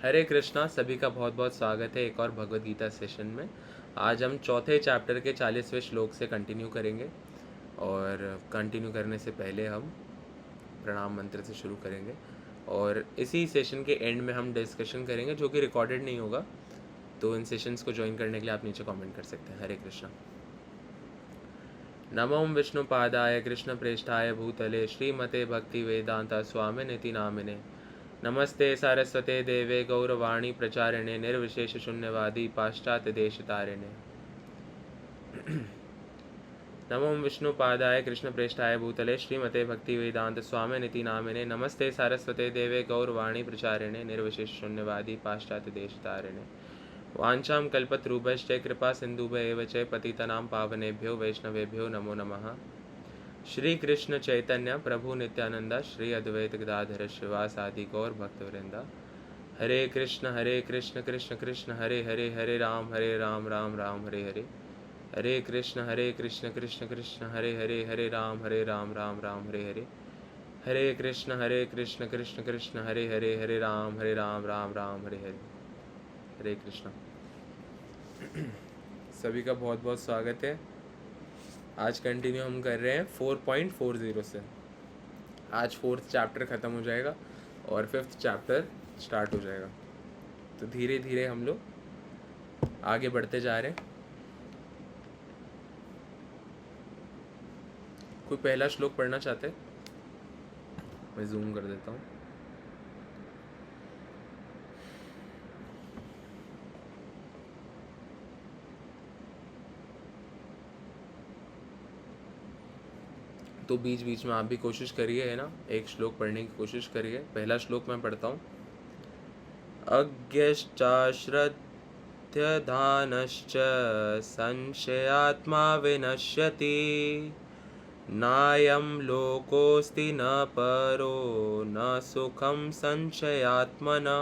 हरे कृष्णा। सभी का बहुत बहुत स्वागत है एक और भगवत गीता सेशन में। आज हम चौथे चैप्टर के 40वें श्लोक से कंटिन्यू करेंगे और कंटिन्यू करने से पहले हम प्रणाम मंत्र से शुरू करेंगे और इसी सेशन के एंड में हम डिस्कशन करेंगे जो कि रिकॉर्डेड नहीं होगा, तो इन सेशंस को ज्वाइन करने के लिए आप नीचे कमेंट कर सकते हैं। हरे कृष्णा। नमो विष्णुपादाय कृष्ण प्रेष्ठाय भूतले श्रीमते भक्ति वेदांता स्वामिनिति नामिने। नमस्ते सारस्वते देवे गौरवाणी प्रचारिणे निर्विशेष शून्यवादी पाश्चात्य देश तारिणे। नमो विष्णुपादाय कृष्ण प्रेष्ठाय भूतले श्रीमते भक्ति वेदांत स्वामिनिति नामिने। नमस्ते सारस्वते देवे गौरवाणी प्रचारिणे निर्विशेष शून्यवादी पाश्चात्य देश तारिणे। वाञ्छां कल्पतरुभ्यश्च कृपा सिन्धुभ्य एव च पतितानां पावनेभ्यो वैष्णवेभ्यो नमो नमः। श्री कृष्ण चैतन्य प्रभु नित्यानंदा श्री अद्वैत गदाधर श्रीवासादि गौर भक्तवृंदा। हरे कृष्ण कृष्ण कृष्ण हरे हरे, हरे राम राम राम हरे हरे। हरे कृष्ण कृष्ण कृष्ण हरे हरे, हरे राम राम हरे हरे। हरे कृष्ण कृष्ण कृष्ण हरे हरे, हरे राम राम हरे हरे। हरे कृष्ण। सभी का बहुत बहुत स्वागत है। आज कंटिन्यू हम कर रहे हैं 4.40 से। आज 4th चैप्टर ख़त्म हो जाएगा और 5th चैप्टर स्टार्ट हो जाएगा, तो धीरे धीरे हम लोग आगे बढ़ते जा रहे हैं। कोई पहला श्लोक पढ़ना चाहते हैं? मैं जूम कर देता हूँ। तो बीच बीच में आप भी कोशिश करिए, है ना, एक श्लोक पढ़ने की कोशिश करिए। पहला श्लोक मैं पढ़ता हूँ। अज्ञश्चाश्रद्धधानश्च संशयात्मा विनश्यति, नायं लोकोऽस्ति न परो न सुखम संशयात्मना।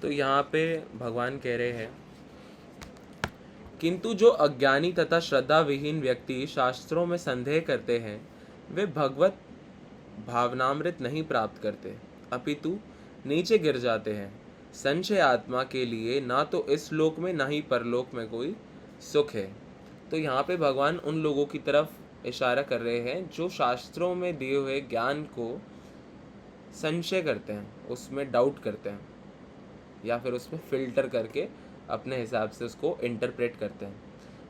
तो यहाँ पे भगवान कह रहे हैं, किंतु जो अज्ञानी तथा श्रद्धा विहीन व्यक्ति शास्त्रों में संदेह करते हैं वे भगवत भावनामृत नहीं प्राप्त करते, अपितु नीचे गिर जाते हैं। संशय आत्मा के लिए ना तो इस लोक में ना ही परलोक में कोई सुख है। तो यहाँ पे भगवान उन लोगों की तरफ इशारा कर रहे हैं जो शास्त्रों में दिए हुए ज्ञान को संशय करते हैं, उसमें डाउट करते हैं या फिर उसमें फिल्टर करके अपने हिसाब से उसको इंटरप्रेट करते हैं।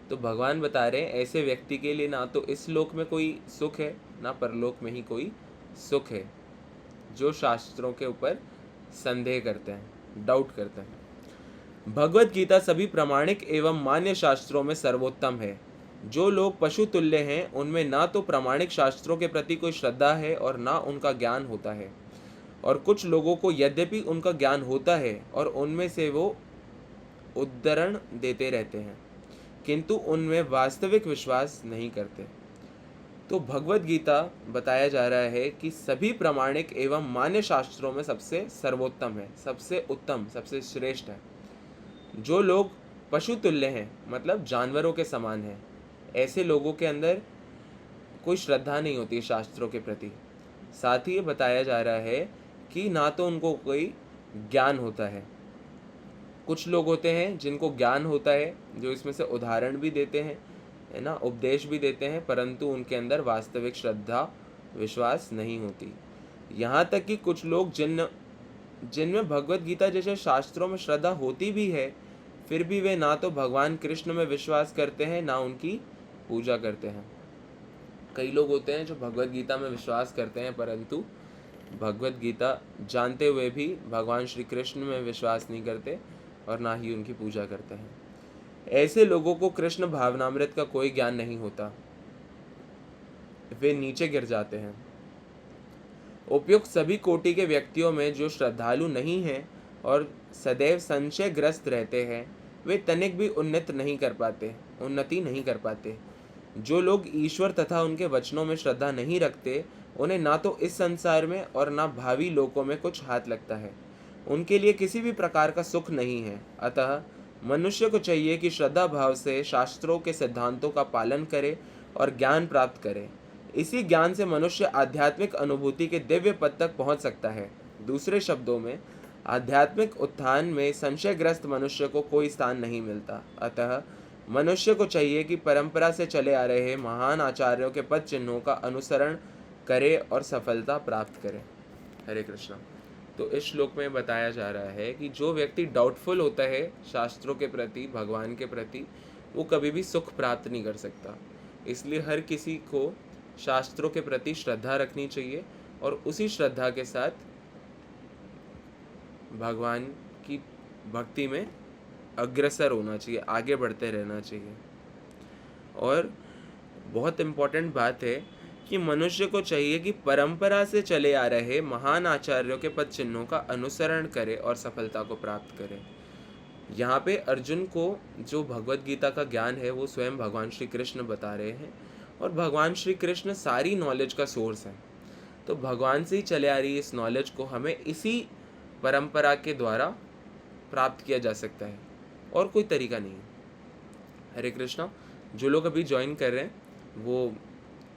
तो भगवान बता रहे हैं ऐसे व्यक्ति के लिए ना तो इस लोक में कोई सुख है ना परलोक में ही कोई सुख है, जो शास्त्रों के ऊपर संदेह करते हैं, डाउट करते हैं। भगवत गीता सभी प्रामाणिक एवं मान्य शास्त्रों में सर्वोत्तम है। जो लोग पशु तुल्य हैं उनमें ना तो प्रामाणिक शास्त्रों के प्रति कोई श्रद्धा है और ना उनका ज्ञान होता है, और कुछ लोगों को यद्यपि उनका ज्ञान होता है और उनमें से वो उद्धरण देते रहते हैं, किंतु उनमें वास्तविक विश्वास नहीं करते। तो भगवत गीता बताया जा रहा है कि सभी प्रामाणिक एवं मान्य शास्त्रों में सबसे सर्वोत्तम है, सबसे उत्तम, सबसे श्रेष्ठ है। जो लोग पशु तुल्य हैं, मतलब जानवरों के समान हैं, ऐसे लोगों के अंदर कोई श्रद्धा नहीं होती शास्त्रों के प्रति। साथ ही ये बताया जा रहा है कि ना तो उनको कोई ज्ञान होता है। कुछ लोग होते हैं जिनको ज्ञान होता है, जो इसमें से उदाहरण भी देते हैं, है ना, उपदेश भी देते हैं, परंतु उनके अंदर वास्तविक श्रद्धा विश्वास नहीं होती। यहाँ तक कि कुछ लोग जिनमें भगवत गीता जैसे शास्त्रों में श्रद्धा होती भी है, फिर भी वे ना तो भगवान कृष्ण में विश्वास करते हैं ना उनकी पूजा करते हैं। कई लोग होते हैं जो भगवत गीता में विश्वास करते हैं परंतु भगवत गीता जानते हुए भी भगवान श्री कृष्ण में विश्वास नहीं करते और ना ही उनकी पूजा करते हैं। ऐसे लोगों को कृष्ण भावनामृत का कोई ज्ञान नहीं होता, वे नीचे गिर जाते हैं। उपयुक्त सभी कोटि के व्यक्तियों में जो श्रद्धालु नहीं हैं और सदैव संशयग्रस्त रहते हैं, वे तनिक भी उन्नति नहीं कर पाते। जो लोग ईश्वर तथा उनके वचनों में श्रद्धा नहीं रखते, उन्हें ना तो इस संसार में और ना भावी लोकों में कुछ हाथ लगता है। उनके लिए किसी भी प्रकार का सुख नहीं है। अतः मनुष्य को चाहिए कि श्रद्धा भाव से शास्त्रों के सिद्धांतों का पालन करे और ज्ञान प्राप्त करे। इसी ज्ञान से मनुष्य आध्यात्मिक अनुभूति के दिव्य पद तक पहुंच सकता है। दूसरे शब्दों में, आध्यात्मिक उत्थान में संशयग्रस्त मनुष्य को कोई स्थान नहीं मिलता। अतः मनुष्य को चाहिए कि परंपरा से चले आ रहे महान आचार्यों के पद चिन्हों का अनुसरण करे और सफलता प्राप्त करे। हरे कृष्णा। तो इस श्लोक में बताया जा रहा है कि जो व्यक्ति डाउटफुल होता है शास्त्रों के प्रति, भगवान के प्रति, वो कभी भी सुख प्राप्त नहीं कर सकता। इसलिए हर किसी को शास्त्रों के प्रति श्रद्धा रखनी चाहिए और उसी श्रद्धा के साथ भगवान की भक्ति में अग्रसर होना चाहिए, आगे बढ़ते रहना चाहिए। और बहुत इम्पोर्टेंट बात है कि मनुष्य को चाहिए कि परंपरा से चले आ रहे महान आचार्यों के पद चिन्हों का अनुसरण करे और सफलता को प्राप्त करे। यहाँ पे अर्जुन को जो भगवत गीता का ज्ञान है वो स्वयं भगवान श्री कृष्ण बता रहे हैं, और भगवान श्री कृष्ण सारी नॉलेज का सोर्स है। तो भगवान से ही चले आ रही इस नॉलेज को हमें इसी परंपरा के द्वारा प्राप्त किया जा सकता है, और कोई तरीका नहीं है। हरे कृष्णा। जो लोग अभी ज्वाइन कर रहे हैं वो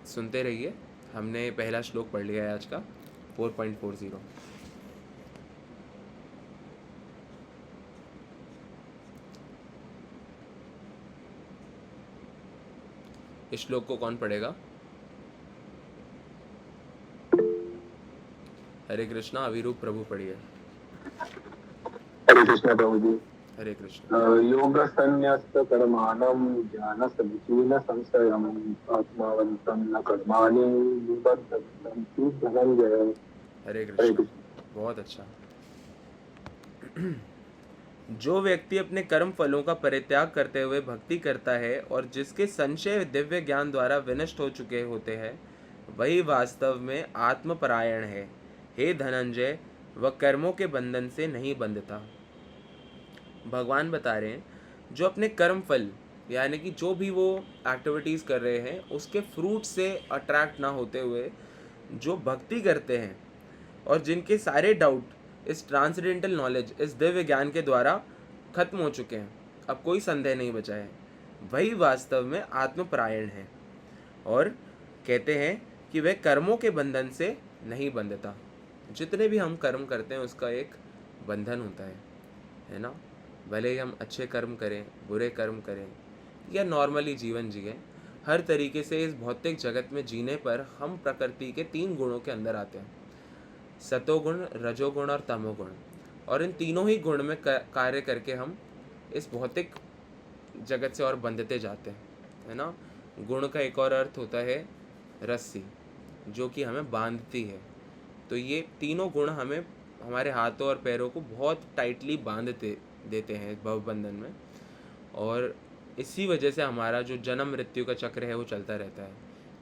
सुनते रहिए। हमने पहला श्लोक पढ़ लिया है आज का, 4.40। इस श्लोक को कौन पढ़ेगा? हरे कृष्णा। अविरूप प्रभु पढ़िए। हरे कृष्णा प्रभु जी। हरे कृष्णा। योग संन्यस्त कर्माणं ज्ञान संचीन संशयम् आत्मावंतं न कर्माणि निबद्धन्ति धनंजय। हरे कृष्णा। बहुत अच्छा। जो व्यक्ति अपने कर्म फलों का परित्याग करते हुए भक्ति करता है और जिसके संशय दिव्य ज्ञान द्वारा विनष्ट हो चुके होते हैं, वही वास्तव में आत्मपरायण है। हे धनंजय, वह कर्मों के बंधन से नहीं बंधता। भगवान बता रहे हैं जो अपने कर्म फल यानी कि जो भी वो एक्टिविटीज़ कर रहे हैं उसके फ्रूट से अट्रैक्ट ना होते हुए जो भक्ति करते हैं और जिनके सारे डाउट इस ट्रांसेंडेंटल नॉलेज, इस दिव्य ज्ञान के द्वारा खत्म हो चुके हैं, अब कोई संदेह नहीं बचा है, वही वास्तव में आत्मपरायण है। और कहते हैं कि वह कर्मों के बंधन से नहीं बंधता। जितने भी हम कर्म करते हैं उसका एक बंधन होता है ना। भले ही हम अच्छे कर्म करें, बुरे कर्म करें या नॉर्मली जीवन जिएं, हर तरीके से इस भौतिक जगत में जीने पर हम प्रकृति के 3 गुणों के अंदर आते हैं, सतोगुण, रजोगुण और तमोगुण। और इन तीनों ही गुण में कार्य करके हम इस भौतिक जगत से और बंधते जाते हैं, है ना। गुण का एक और अर्थ होता है रस्सी, जो कि हमें बांधती है। तो ये तीनों गुण हमें हमारे हाथों और पैरों को बहुत टाइटली बांधते देते हैं भवबंधन में, और इसी वजह से हमारा जो जन्म मृत्यु का चक्र है वो चलता रहता है।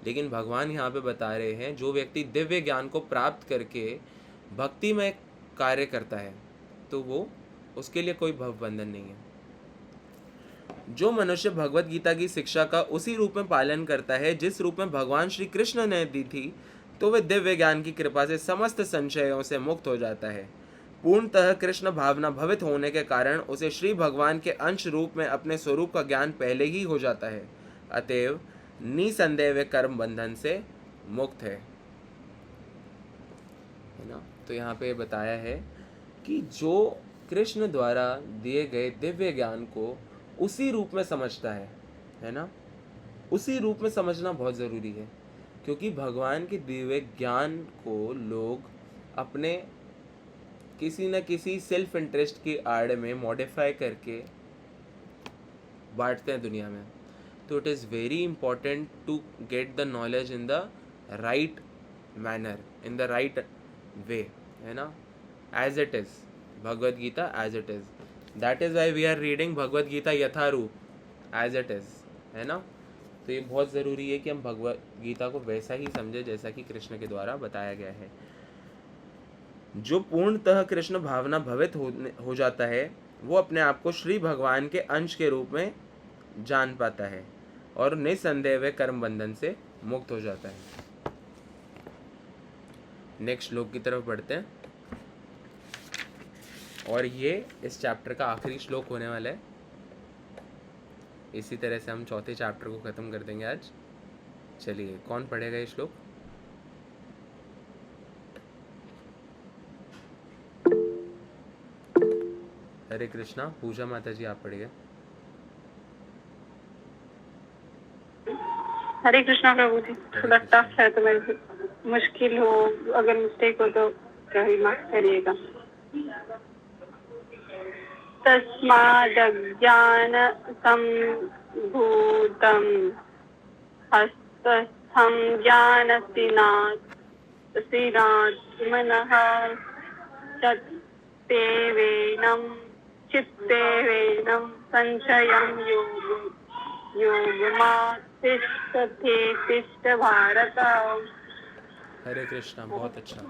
लेकिन भगवान यहाँ पे बता रहे हैं जो व्यक्ति दिव्य ज्ञान को प्राप्त करके भक्ति में कार्य करता है तो वो उसके लिए कोई भवबंधन नहीं है। जो मनुष्य भगवत गीता की शिक्षा का उसी रूप में पालन करता है जिस रूप में भगवान श्री कृष्ण ने दी थी, तो वह दिव्य ज्ञान की कृपा से समस्त संशयों से मुक्त हो जाता है। पूर्णतः कृष्ण भावना भवित होने के कारण उसे श्री भगवान के अंश रूप में अपने स्वरूप का ज्ञान पहले ही हो जाता है। अतएव निसंदेह वे कर्म बंधन से मुक्त है ना। तो यहाँ पे बताया है कि जो कृष्ण द्वारा दिए गए दिव्य ज्ञान को उसी रूप में समझता है ना, उसी रूप में समझना बहुत ज़रूरी है, क्योंकि भगवान के दिव्य ज्ञान को लोग अपने किसी न किसी सेल्फ इंटरेस्ट की आड़ में मॉडिफाई करके बांटते हैं दुनिया में। तो it is very important to get the knowledge in the right manner, in the right way, है ना, as it is, Bhagavad Gita as it is. That is why we are reading Bhagavad Gita Yatharup, as it is, है ना। तो ये बहुत ज़रूरी है कि हम भगवद गीता को वैसा ही समझें जैसा कि कृष्ण के द्वारा बताया गया है। जो पूर्णतः कृष्ण भावना भवित हो जाता है वो अपने आप को श्री भगवान के अंश के रूप में जान पाता है और निसंदेह वे कर्म बंधन से मुक्त हो जाता है। नेक्स्ट श्लोक की तरफ बढ़ते हैं, और ये इस चैप्टर का आखिरी श्लोक होने वाला है। इसी तरह से हम चौथे चैप्टर को ख़त्म कर देंगे आज। चलिए, कौन पढ़ेगा ये श्लोक? हरे कृष्णा। पूजा माता जी आप पढ़िए। हरे कृष्णा प्रभु जी। थोड़ा टफ है तो मेरे मुश्किल हो, अगर मिस्टेक हो तो कहीं माफ करिएगा। तस्मादज्ञान सम्भूतं हस्तस्थं ज्ञानसिनात्मनः चित्तेवेनं संशयं योगमातिष्ठते तिष्ठ भारत। हरे कृष्णा, बहुत अच्छा।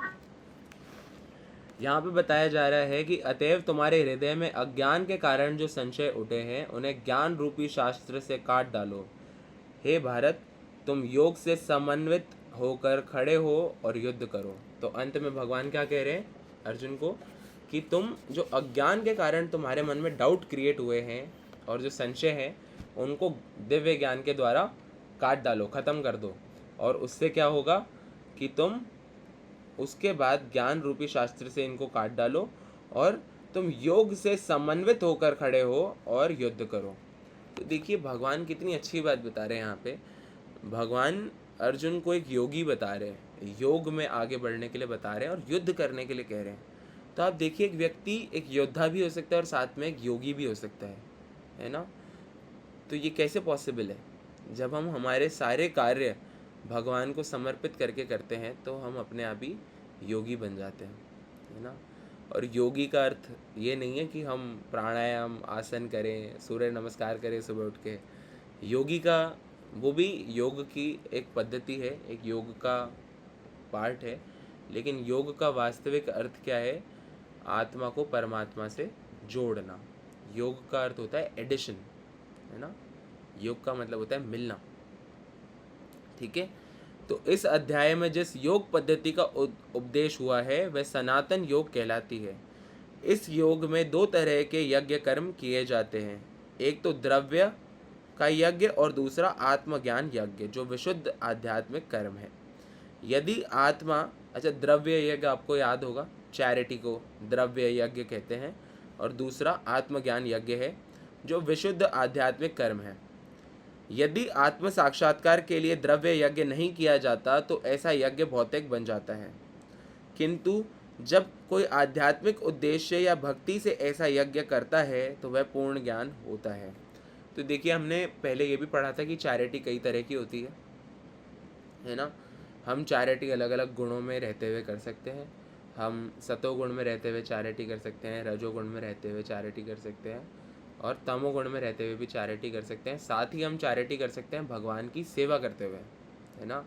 यहाँ पे बताया जा रहा है कि अतएव तुम्हारे हृदय में अज्ञान के कारण जो संशय उठे हैं उन्हें ज्ञान रूपी शास्त्र से काट डालो। हे भारत, तुम योग से समन्वित होकर खड़े हो और युद्ध करो। तो अंत में भगवान क्या कह रहे हैं अर्जुन को कि तुम जो अज्ञान के कारण तुम्हारे मन में डाउट क्रिएट हुए हैं और जो संशय है उनको दिव्य ज्ञान के द्वारा काट डालो, ख़त्म कर दो। और उससे क्या होगा कि तुम उसके बाद ज्ञान रूपी शास्त्र से इनको काट डालो और तुम योग से समन्वित होकर खड़े हो और युद्ध करो। तो देखिए भगवान कितनी अच्छी बात बता रहे हैं यहाँ पे। भगवान अर्जुन को एक योगी बता रहे हैं, योग में आगे बढ़ने के लिए बता रहे हैं और युद्ध करने के लिए कह रहे हैं। तो आप देखिए एक व्यक्ति एक योद्धा भी हो सकता है और साथ में एक योगी भी हो सकता है ना। तो ये कैसे पॉसिबल है? जब हम हमारे सारे कार्य भगवान को समर्पित करके करते हैं तो हम अपने आप ही योगी बन जाते हैं, है ना। और योगी का अर्थ ये नहीं है कि हम प्राणायाम आसन करें, सूर्य नमस्कार करें सुबह उठ के। योगी का वो भी योग की एक पद्धति है, एक योग का पार्ट है, लेकिन योग का वास्तविक अर्थ क्या है? आत्मा को परमात्मा से जोड़ना। योग का अर्थ होता है एडिशन, है ना। योग का मतलब होता है मिलना, ठीक है। तो इस अध्याय में जिस योग पद्धति का उपदेश हुआ है वह सनातन योग कहलाती है। इस योग में दो तरह के यज्ञ कर्म किए जाते हैं, एक तो द्रव्य का यज्ञ और दूसरा आत्मज्ञान यज्ञ जो विशुद्ध आध्यात्मिक कर्म है। यदि आत्मा, अच्छा द्रव्य यज्ञ आपको याद होगा, चैरिटी को द्रव्य यज्ञ कहते हैं, और दूसरा आत्मज्ञान यज्ञ है जो विशुद्ध आध्यात्मिक कर्म है। यदि आत्म साक्षात्कार के लिए द्रव्य यज्ञ नहीं किया जाता तो ऐसा यज्ञ भौतिक बन जाता है, किंतु जब कोई आध्यात्मिक उद्देश्य या भक्ति से ऐसा यज्ञ करता है तो वह पूर्ण ज्ञान होता है। तो देखिए हमने पहले ये भी पढ़ा था कि चैरिटी कई तरह की होती है ना। हम चैरिटी अलग अलग गुणों में रहते हुए कर सकते हैं। हम सतोगुण में रहते हुए चैरिटी कर सकते हैं, रजोगुण में रहते हुए चैरिटी कर सकते हैं, और तमोगुण में रहते हुए भी चैरिटी कर सकते हैं। साथ ही हम चैरिटी कर सकते हैं भगवान की सेवा करते हुए, है ना,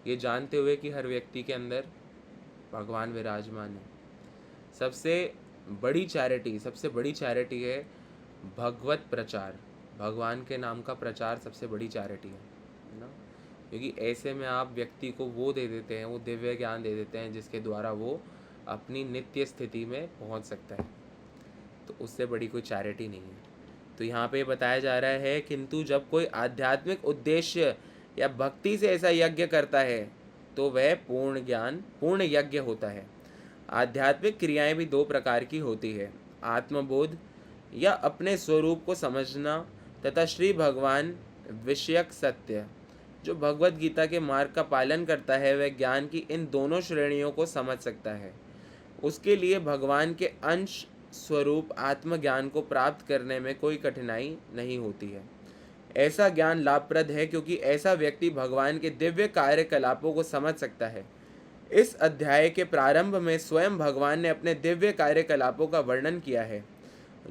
ये जानते हुए कि हर व्यक्ति के अंदर भगवान विराजमान है। सबसे बड़ी चैरिटी है भगवत प्रचार, भगवान के नाम का प्रचार सबसे बड़ी चैरिटी है ना। क्योंकि ऐसे में आप व्यक्ति को वो दे देते हैं, वो दिव्य ज्ञान दे देते हैं जिसके द्वारा वो अपनी नित्य स्थिति में पहुंच सकता है। तो उससे बड़ी कोई चैरिटी नहीं है। तो यहाँ पे बताया जा रहा है किंतु जब कोई आध्यात्मिक उद्देश्य या भक्ति से ऐसा यज्ञ करता है तो वह पूर्ण यज्ञ होता है। आध्यात्मिक क्रियाएं भी दो प्रकार की होती है, आत्मबोध या अपने स्वरूप को समझना तथा श्री भगवान विषयक सत्य। जो भगवत गीता के मार्ग का पालन करता है वह ज्ञान की इन दोनों श्रेणियों को समझ सकता है। उसके लिए भगवान के अंश स्वरूप आत्मज्ञान को प्राप्त करने में कोई कठिनाई नहीं होती है। ऐसा ज्ञान लाभप्रद है क्योंकि ऐसा व्यक्ति भगवान के दिव्य कार्यकलापों को समझ सकता है। इस अध्याय के प्रारंभ में स्वयं भगवान ने अपने दिव्य कार्यकलापों का वर्णन किया है।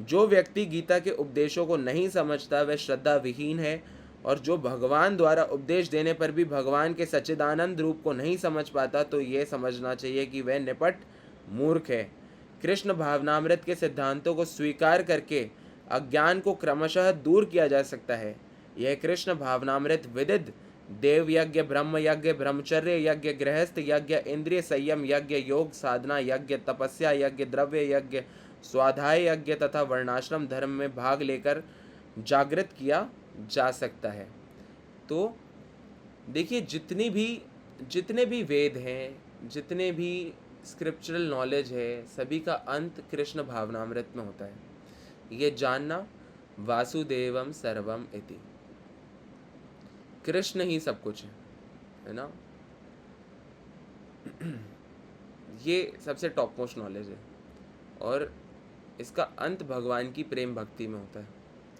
जो व्यक्ति गीता के उपदेशों को नहीं समझता वह श्रद्धा विहीन है, और जो भगवान द्वारा उपदेश देने पर भी भगवान के सच्चिदानंद रूप को नहीं समझ पाता तो ये समझना चाहिए कि वह निपट मूर्ख है। कृष्ण भावनामृत के सिद्धांतों को स्वीकार करके अज्ञान को क्रमशः दूर किया जा सकता है। यह कृष्ण भावनामृत विदित देव यज्ञ, ब्रह्म यज्ञ, ब्रह्मचर्य यज्ञ, गृहस्थ यज्ञ, इंद्रिय संयम यज्ञ, योग साधना यज्ञ, तपस्या यज्ञ, द्रव्य यज्ञ, स्वाध्याय यज्ञ तथा वर्णाश्रम धर्म में भाग लेकर जागृत किया जा सकता है। तो देखिए जितने भी वेद हैं, जितने भी स्क्रिप्चरल नॉलेज है, सभी का अंत कृष्ण भावनामृत में होता है। ये जानना वासुदेवम सर्वम इति, कृष्ण ही सब कुछ है ना। ये सबसे टॉप मोस्ट नॉलेज है और इसका अंत भगवान की प्रेम भक्ति में होता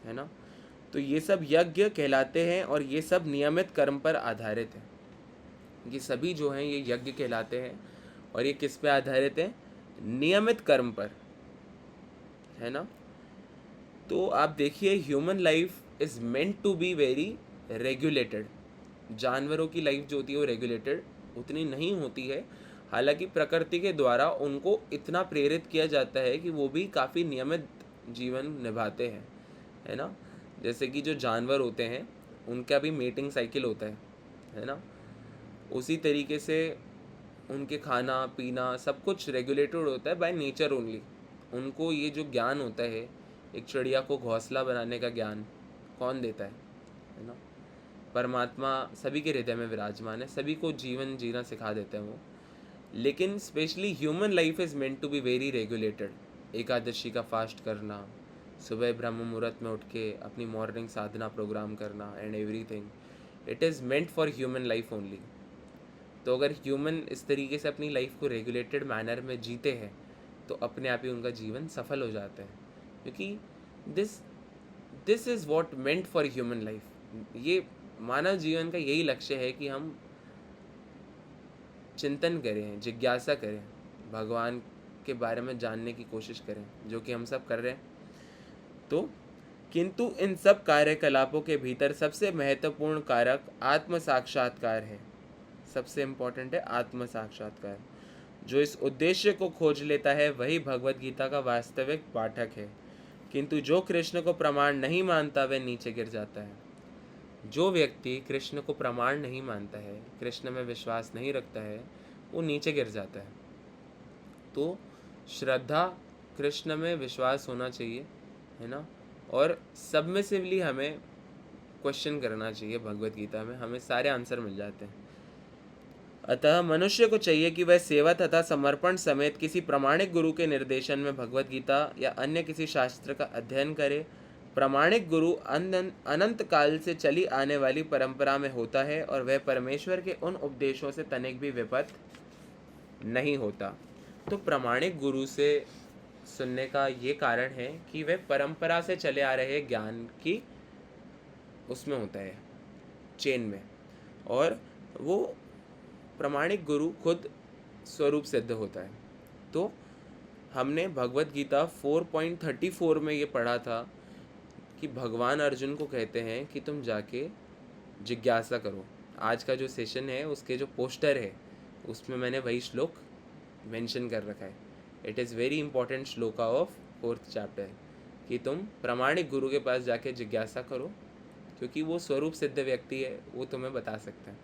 है ना। तो ये सब यज्ञ कहलाते हैं और ये सब नियमित कर्म पर आधारित है। ये सभी जो हैं ये यज्ञ कहलाते हैं और ये किस पे आधारित है? नियमित कर्म पर, है ना। तो आप देखिए, human life is meant to be very regulated. जानवरों की लाइफ जो होती है वो रेगुलेटेड उतनी नहीं होती है, हालांकि प्रकृति के द्वारा उनको इतना प्रेरित किया जाता है कि वो भी काफ़ी नियमित जीवन निभाते हैं, है ना। जैसे कि जो जानवर होते हैं उनका भी मेटिंग साइकिल होता है ना। उसी तरीके से उनके खाना पीना सब कुछ रेगुलेटेड होता है बाय नेचर ओनली। उनको ये जो ज्ञान होता है, एक चिड़िया को घोंसला बनाने का ज्ञान कौन देता है ना। परमात्मा सभी के हृदय में विराजमान है, सभी को जीवन जीना सिखा देते हैं वो। लेकिन specially human life is meant to be very regulated. Ekadashi का फास्ट करना, सुबह ब्रह्म मुहूर्त में उठ के अपनी मॉर्निंग साधना प्रोग्राम करना and everything, it is meant for human life only. तो अगर ह्यूमन इस तरीके से अपनी लाइफ को रेगुलेटेड मैनर में जीते हैं तो अपने आप ही उनका जीवन सफल हो जाता है, क्योंकि this is what meant for human life. ये मानव जीवन का यही लक्ष्य है कि हम चिंतन करें, जिज्ञासा करें, भगवान के बारे में जानने की कोशिश करें, जो कि हम सब कर रहे हैं। तो किंतु इन सब कार्यकलापों के भीतर सबसे महत्वपूर्ण कारक आत्म साक्षात्कार है। सबसे इम्पोर्टेंट है आत्म साक्षात्कार। जो इस उद्देश्य को खोज लेता है वही भगवत गीता का वास्तविक पाठक है, किंतु जो कृष्ण को प्रमाण नहीं मानता वह नीचे गिर जाता है। जो व्यक्ति कृष्ण को प्रमाण नहीं मानता है, कृष्ण में विश्वास नहीं रखता है, वो नीचे गिर जाता है। तो श्रद्धा, कृष्ण में विश्वास होना चाहिए, है ना। और सबमिसिवली हमें क्वेश्चन करना चाहिए। भगवत गीता में हमें सारे आंसर मिल जाते हैं। अतः मनुष्य को चाहिए कि वह सेवा तथा समर्पण समेत किसी प्रामाणिक गुरु के निर्देशन में भगवत गीता या अन्य किसी शास्त्र का अध्ययन करे। प्रामाणिक गुरु अनंत काल से चली आने वाली परंपरा में होता है और वह परमेश्वर के उन उपदेशों से तनिक भी विपत नहीं होता। तो प्रामाणिक गुरु से सुनने का ये कारण है कि वह परंपरा से चले आ रहे ज्ञान की उसमें होता है, चेन में, और वो प्रामाणिक गुरु खुद स्वरूप सिद्ध होता है। तो हमने भगवत गीता 4.34 में ये पढ़ा था कि भगवान अर्जुन को कहते हैं कि तुम जाके जिज्ञासा करो। आज का जो सेशन है उसके जो पोस्टर है उसमें मैंने वही श्लोक मेंशन कर रखा है। It is very important shloka of 4th chapter कि तुम प्रामाणिक गुरु के पास जाके जिज्ञासा करो, क्योंकि वो स्वरूप सिद्ध व्यक्ति है, वो तुम्हें बता सकता है,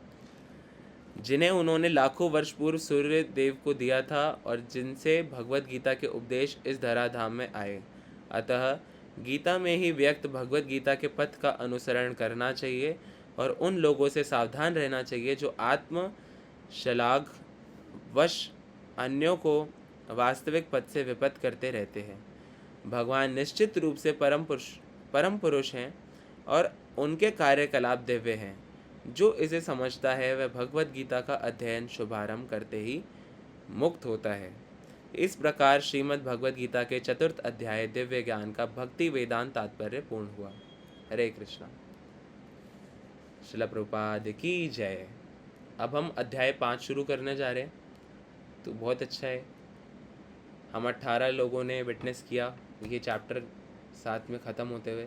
जिन्हें उन्होंने लाखों वर्ष पूर्व सूर्य देव को दिया था और जिनसे भगवत गीता के उपदेश इस धराधाम में आए। अतः गीता में ही व्यक्त भगवत गीता के पथ का अनुसरण करना चाहिए और उन लोगों से सावधान रहना चाहिए जो आत्म शलाघ वश अन्यों को वास्तविक पथ से विपत करते रहते हैं। भगवान निश्चित रूप से परम पुरुष हैं और उनके कार्यकलाप दिव्य हैं। जो इसे समझता है वह भगवत गीता का अध्ययन शुभारंभ करते ही मुक्त होता है। इस प्रकार श्रीमद् भगवत गीता के 4th अध्याय दिव्य ज्ञान का भक्ति वेदांत तात्पर्य पूर्ण हुआ। हरे कृष्णा। श्रील प्रभुपाद की जय। अब हम अध्याय 5 शुरू करने जा रहे हैं, तो बहुत अच्छा है। हम 18 लोगों ने विटनेस किया ये चैप्टर साथ में ख़त्म होते हुए।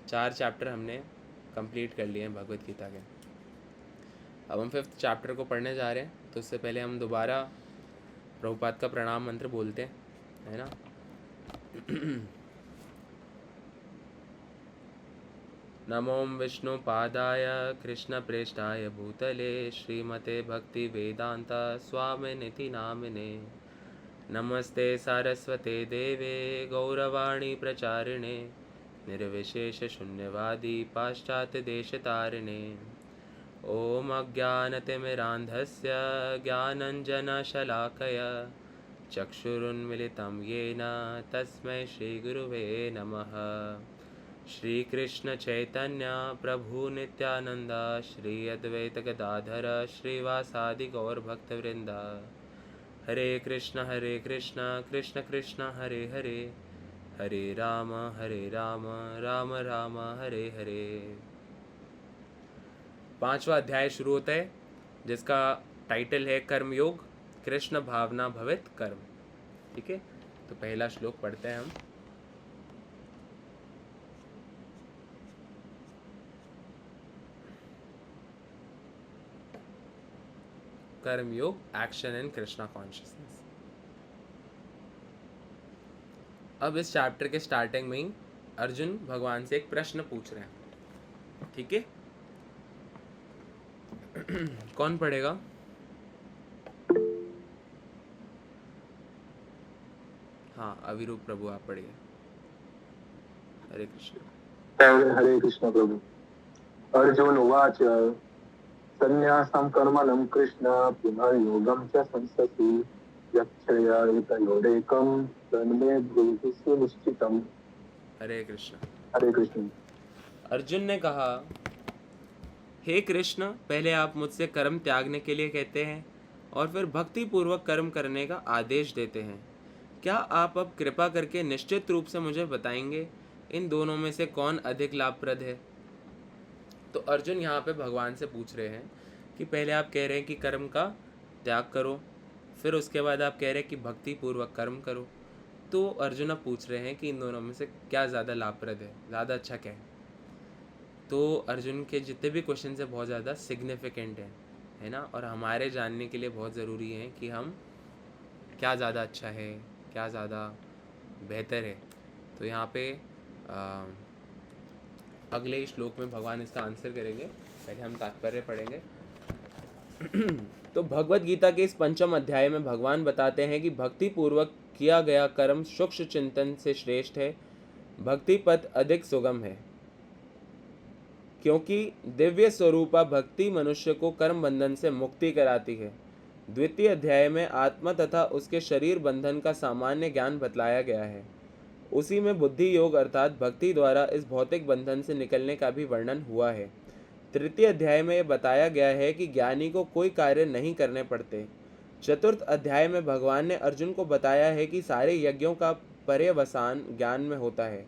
4 चैप्टर हमने कंप्लीट कर लिए हैं भगवत गीता के। अब हम 5th चैप्टर को पढ़ने जा रहे हैं, तो उससे पहले हम दोबारा प्रभुपाद का प्रणाम मंत्र बोलते हैं, है ना। नमो विष्णुपादाय कृष्णप्रेष्ठाय भूतले श्रीमते भक्ति वेदांता स्वामिनिति नामिने। नमस्ते सारस्वते देवे गौरवाणी प्रचारिणे निर्विशेष शून्यवादी पाश्चात्य देशतारिणे। ओम अज्ञानतिमिरान्धस्य ज्ञानञ्जनशलाकया चक्षुरुन्मिलितं येन तस्मै श्रीगुरुवे नमः। श्रीकृष्ण चैतन्य प्रभु नित्यानंद श्री अद्वैत गदाधर श्रीवासादि गौर भक्तवृंद। हरे कृष्ण कृष्ण कृष्ण हरे हरे, हरे राम राम राम हरे हरे। 5वां अध्याय शुरू होता है जिसका टाइटल है कर्मयोग, कृष्ण भावना भवित कर्म। ठीक है, तो पहला श्लोक पढ़ते हैं हम। कर्मयोग, एक्शन इन कृष्णा कॉन्शियसनेस। अब इस चैप्टर के स्टार्टिंग में ही अर्जुन भगवान से एक प्रश्न पूछ रहे हैं। ठीक है, कौन पढ़ेगा? हाँ, अविरूप प्रभु आप पढ़िए। हरे कृष्ण। हरे कृष्ण प्रभु। अर्जुन उवाच संन्यासं कर्मणं कृष्ण पुनर्योगं च संससि यच्छयायितयोरेकं तन्मे ब्रूहि सुनिश्चितम्। हरे कृष्ण। हरे कृष्ण। अर्जुन ने कहा, हे कृष्ण, पहले आप मुझसे कर्म त्यागने के लिए कहते हैं और फिर भक्ति पूर्वक कर्म करने का आदेश देते हैं। क्या आप अब कृपा करके निश्चित रूप से मुझे बताएंगे इन दोनों में से कौन अधिक लाभप्रद है? तो अर्जुन यहाँ पे भगवान से पूछ रहे हैं कि पहले आप कह रहे हैं कि कर्म का त्याग करो, फिर उसके बाद आप कह रहे हैं कि भक्ति पूर्वक कर्म करो। तो अर्जुन अब पूछ रहे हैं कि इन दोनों में से क्या ज़्यादा लाभप्रद है, ज़्यादा अच्छा क्या है? तो अर्जुन के जितने भी क्वेश्चन है बहुत ज़्यादा सिग्निफिकेंट है ना, और हमारे जानने के लिए बहुत ज़रूरी है कि हम क्या ज़्यादा अच्छा है, क्या ज़्यादा बेहतर है। तो यहाँ पे अगले श्लोक में भगवान इसका आंसर करेंगे, पहले हम तात्पर्य पढ़ेंगे। तो भगवत गीता के इस 5वें अध्याय में भगवान बताते हैं कि भक्ति पूर्वक किया गया कर्म सूक्ष्म चिंतन से श्रेष्ठ है, भक्ति पथ अधिक सुगम है, क्योंकि दिव्य स्वरूपा भक्ति मनुष्य को कर्म बंधन से मुक्ति कराती है। द्वितीय अध्याय में आत्मा तथा उसके शरीर बंधन का सामान्य ज्ञान बतलाया गया है। उसी में बुद्धि योग अर्थात भक्ति द्वारा इस भौतिक बंधन से निकलने का भी वर्णन हुआ है। तृतीय अध्याय में यह बताया गया है कि ज्ञानी को कोई कार्य नहीं करने पड़ते। चतुर्थ अध्याय में भगवान ने अर्जुन को बताया है कि सारे यज्ञों का पर्यवसान ज्ञान में होता है,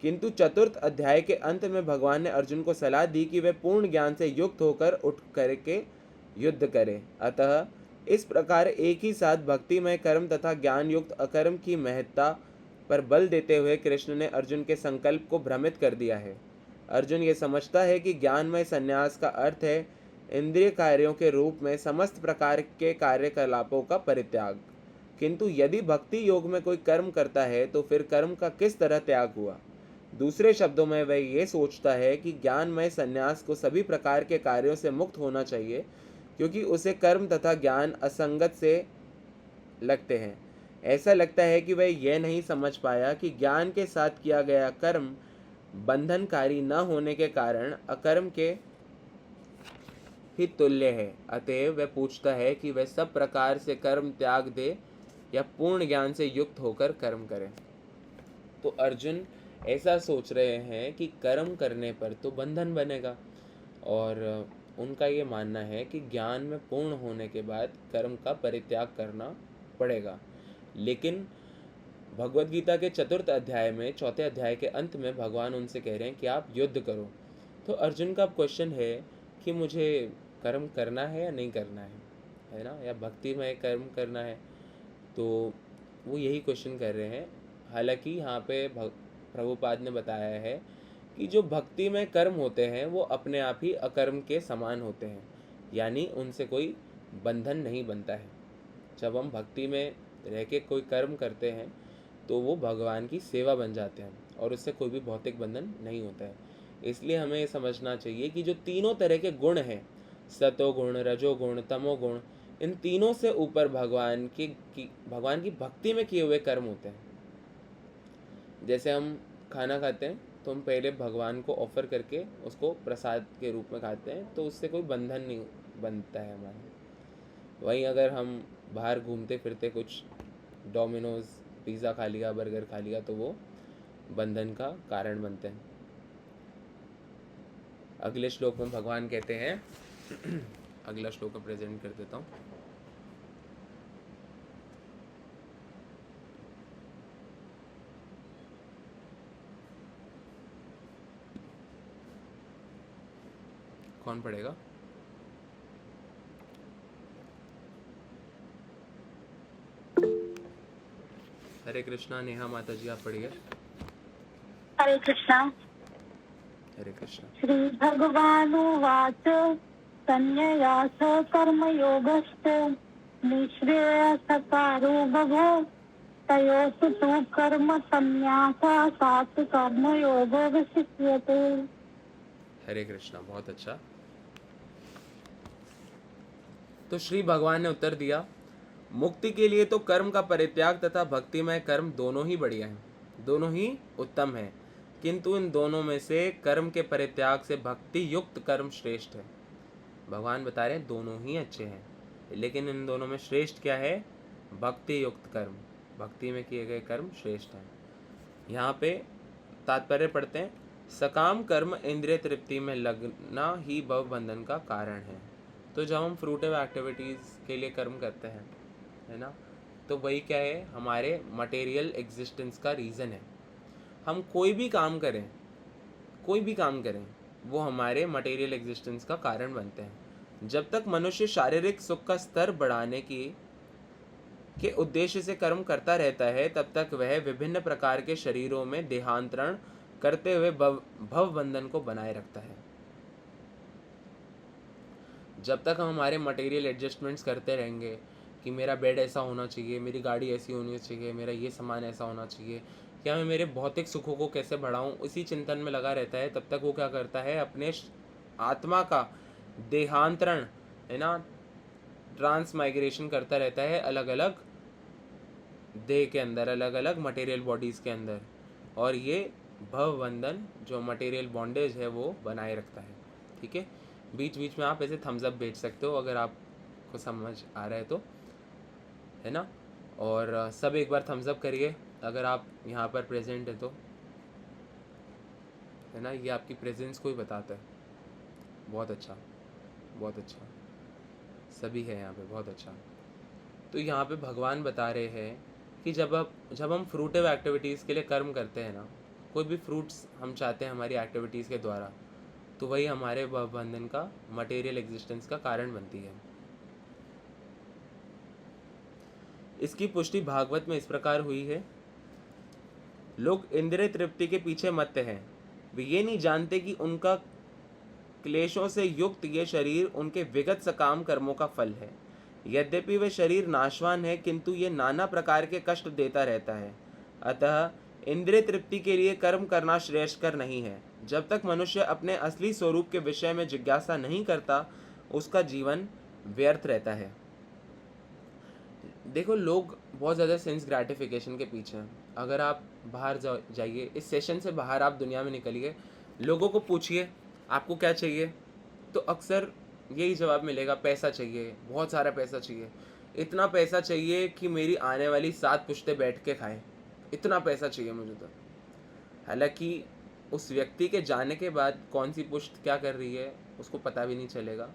किंतु चतुर्थ अध्याय के अंत में भगवान ने अर्जुन को सलाह दी कि वे पूर्ण ज्ञान से युक्त होकर उठ करके युद्ध करें। अतः इस प्रकार एक ही साथ भक्तिमय कर्म तथा ज्ञान युक्त अकर्म की महत्ता पर बल देते हुए कृष्ण ने अर्जुन के संकल्प को भ्रमित कर दिया है। अर्जुन ये समझता है कि ज्ञानमय संन्यास का अर्थ है इंद्रिय कार्यों के रूप में समस्त प्रकार के कार्यकलापों का परित्याग, किंतु यदि भक्ति योग में कोई कर्म करता है तो फिर कर्म का किस तरह त्याग हुआ? दूसरे शब्दों में वह ये सोचता है कि ज्ञानमय संन्यास को सभी प्रकार के कार्यों से मुक्त होना चाहिए, क्योंकि उसे कर्म तथा ज्ञान असंगत से लगते हैं। ऐसा लगता है कि वह यह नहीं समझ पाया कि ज्ञान के साथ किया गया कर्म बंधनकारी न होने के कारण अकर्म के ही तुल्य है। अतएव वह पूछता है कि वह सब प्रकार से कर्म त्याग दे या पूर्ण ज्ञान से युक्त होकर कर्म करे। तो अर्जुन ऐसा सोच रहे हैं कि कर्म करने पर तो बंधन बनेगा, और उनका ये मानना है कि ज्ञान में पूर्ण होने के बाद कर्म का परित्याग करना पड़ेगा। लेकिन भगवत गीता के चतुर्थ अध्याय में, चौथे अध्याय के अंत में भगवान उनसे कह रहे हैं कि आप युद्ध करो। तो अर्जुन का क्वेश्चन है कि मुझे कर्म करना है या नहीं करना है ना, या भक्ति में कर्म करना है। तो वो यही क्वेश्चन कर रहे हैं। हालांकि यहाँ पे प्रभुपाद ने बताया है कि जो भक्ति में कर्म होते हैं वो अपने आप ही अकर्म के समान होते हैं, यानी उनसे कोई बंधन नहीं बनता है। जब हम भक्ति में रह के कोई कर्म करते हैं तो वो भगवान की सेवा बन जाते हैं और उससे कोई भी भौतिक बंधन नहीं होता है। इसलिए हमें ये समझना चाहिए कि जो तीनों तरह के गुण हैं, सतोगुण, रजोगुण, तमोगुण, इन तीनों से ऊपर भगवान की भक्ति में किए हुए कर्म होते हैं। जैसे हम खाना खाते हैं तो हम पहले भगवान को ऑफर करके उसको प्रसाद के रूप में खाते हैं, तो उससे कोई बंधन नहीं बनता है हमारा। वहीं अगर हम बाहर घूमते फिरते कुछ डोमिनोज पिज़्ज़ा खा लिया, बर्गर खा लिया, तो वो बंधन का कारण बनते हैं। अगले श्लोक में भगवान कहते हैं अगला श्लोक मैं प्रेजेंट कर देता हूँ। कौन पढ़ेगा? हरे कृष्णा। नेहा माता जी आप पढ़िए। हरे कृष्णा। हरे कृष्णा। श्री भगवानुवाच संन्यास कर्मयोगश्च निःश्रेयसकारो बभो तयोस्तु तु कर्म संन्यासात् कर्मयोगो विशिष्यते। हरे कृष्णा। बहुत अच्छा। तो श्री भगवान ने उत्तर दिया, मुक्ति के लिए तो कर्म का परित्याग तथा भक्तिमय कर्म दोनों ही बढ़िया हैं, दोनों ही उत्तम हैं, किंतु इन दोनों में से कर्म के परित्याग से भक्ति युक्त कर्म श्रेष्ठ है। भगवान बता रहे हैं दोनों ही अच्छे हैं, लेकिन इन दोनों में श्रेष्ठ क्या है? भक्ति युक्त कर्म, भक्ति में किए गए कर्म श्रेष्ठ हैं। यहाँ पे तात्पर्य पढ़ते हैं, सकाम कर्म इंद्रिय तृप्ति में लगना ही भव बंधन का कारण है। तो जब हम फ्रूटिव एक्टिविटीज़ के लिए कर्म करते हैं, है ना, तो वही क्या है? हमारे मटेरियल एग्जिस्टेंस का रीज़न है। हम कोई भी काम करें, कोई भी काम करें, वो हमारे मटेरियल एग्जिस्टेंस का कारण बनते हैं। जब तक मनुष्य शारीरिक सुख का स्तर बढ़ाने के उद्देश्य से कर्म करता रहता है, तब तक वह विभिन्न प्रकार के शरीरों में देहांतरण करते हुए भव बंधन को बनाए रखता है। जब तक हम हमारे मटेरियल एडजस्टमेंट्स करते रहेंगे कि मेरा बेड ऐसा होना चाहिए, मेरी गाड़ी ऐसी होनी चाहिए, मेरा ये सामान ऐसा होना चाहिए, क्या मैं मेरे भौतिक सुखों को कैसे बढ़ाऊं, इसी चिंतन में लगा रहता है, तब तक वो क्या करता है? अपने आत्मा का देहांतरण, है ना, ट्रांसमाइग्रेशन करता रहता है अलग अलग देह के अंदर, अलग अलग मटेरियल बॉडीज़ के अंदर, और ये भव बंधन जो मटेरियल बॉन्डेज है वो बनाए रखता है। ठीक है, बीच बीच में आप ऐसे थम्स अप भेज सकते हो अगर आपको समझ आ रहा है तो, है ना। और सब एक बार थम्स अप करिए अगर आप यहाँ पर प्रेजेंट है तो, है ना, ये आपकी प्रेजेंस को ही बताता है। बहुत अच्छा, बहुत अच्छा, सभी है यहाँ पे, बहुत अच्छा। तो यहाँ पे भगवान बता रहे हैं कि जब हम फ्रूटिव एक्टिविटीज़ के लिए कर्म करते हैं ना, कोई भी फ्रूट्स हम चाहते हैं हमारी एक्टिविटीज़ के द्वारा, तो वही हमारे बंधन का, मटेरियल एग्जिस्टेंस का कारण बनती है। इसकी पुष्टि भागवत में इस प्रकार हुई है, लोग इंद्रिय तृप्ति के पीछे मत्त हैं, वे ये नहीं जानते कि उनका क्लेशों से युक्त ये शरीर उनके विगत सकाम कर्मों का फल है। यद्यपि वे शरीर नाशवान है, किंतु ये नाना प्रकार के कष्ट देता रहता है। अतः इंद्रिय तृप्ति के लिए कर्म करना श्रेयस्कर नहीं है। जब तक मनुष्य अपने असली स्वरूप के विषय में जिज्ञासा नहीं करता, उसका जीवन व्यर्थ रहता है। देखो, लोग बहुत ज़्यादा सेंस ग्रेटिफिकेशन के पीछे हैं। अगर आप बाहर जाइए, इस सेशन से बाहर आप दुनिया में निकलिए, लोगों को पूछिए आपको क्या चाहिए, तो अक्सर यही जवाब मिलेगा, पैसा चाहिए, बहुत सारा पैसा चाहिए, इतना पैसा चाहिए कि मेरी आने वाली 7 पुश्तें बैठ के खाएं, इतना पैसा चाहिए मुझे तो। हालांकि उस व्यक्ति के जाने के बाद कौन सी पुश्त क्या कर रही है उसको पता भी नहीं चलेगा,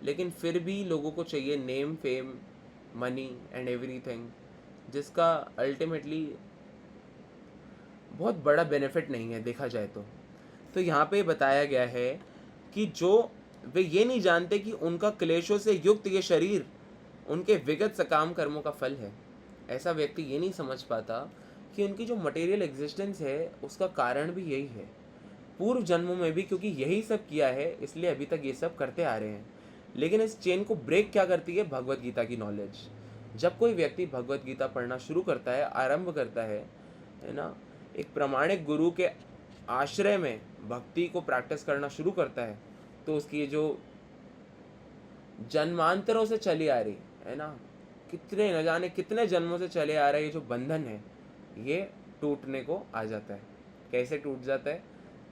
लेकिन फिर भी लोगों को चाहिए name, fame, money and everything, जिसका अल्टीमेटली बहुत बड़ा बेनिफिट नहीं है देखा जाए तो। तो यहाँ पे बताया गया है कि जो वे ये नहीं जानते कि उनका क्लेशों से युक्त ये शरीर उनके विगत सकाम कर्मों का फल है। ऐसा व्यक्ति ये नहीं समझ पाता कि उनकी जो मटेरियल एग्जिस्टेंस है उसका कारण भी यही है। पूर्व जन्मों में भी क्योंकि यही सब किया है, इसलिए अभी तक ये सब करते आ रहे हैं। लेकिन इस चेन को ब्रेक क्या करती है? भगवत गीता की नॉलेज। जब कोई व्यक्ति भगवत गीता पढ़ना शुरू करता है, आरंभ करता है ना, एक प्रामाणिक गुरु के आश्रय में भक्ति को प्रैक्टिस करना शुरू करता है, तो उसकी जो जन्मांतरों से चली आ रही है ना, कितने न जाने कितने जन्मों से चले आ रहे ये जो बंधन है, ये टूटने को आ जाता है। कैसे टूट जाता है?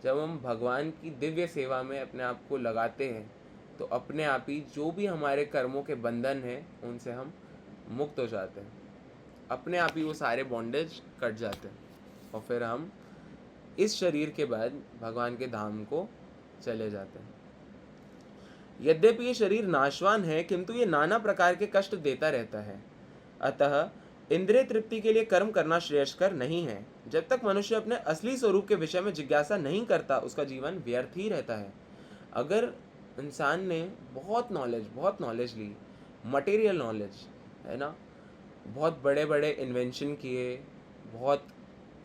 जब हम भगवान की दिव्य सेवा में अपने आप को लगाते हैं, तो अपने आप ही जो भी हमारे कर्मों के बंधन हैं उनसे हम मुक्त हो जाते हैं। अपने आप ही वो सारे बॉन्डेज कट जाते हैं और फिर हम इस शरीर के बाद भगवान के धाम को चले जाते हैं। यद्यपि ये शरीर नाशवान है, किंतु ये नाना प्रकार के कष्ट देता रहता है। अतः इंद्रिय तृप्ति के लिए कर्म करना श्रेयस्कर नहीं है। जब तक मनुष्य अपने असली स्वरूप के विषय में जिज्ञासा नहीं करता, उसका जीवन व्यर्थ ही रहता है। अगर इंसान ने बहुत नॉलेज ली, मटेरियल नॉलेज, है ना, बहुत बड़े बड़े इन्वेंशन किए, बहुत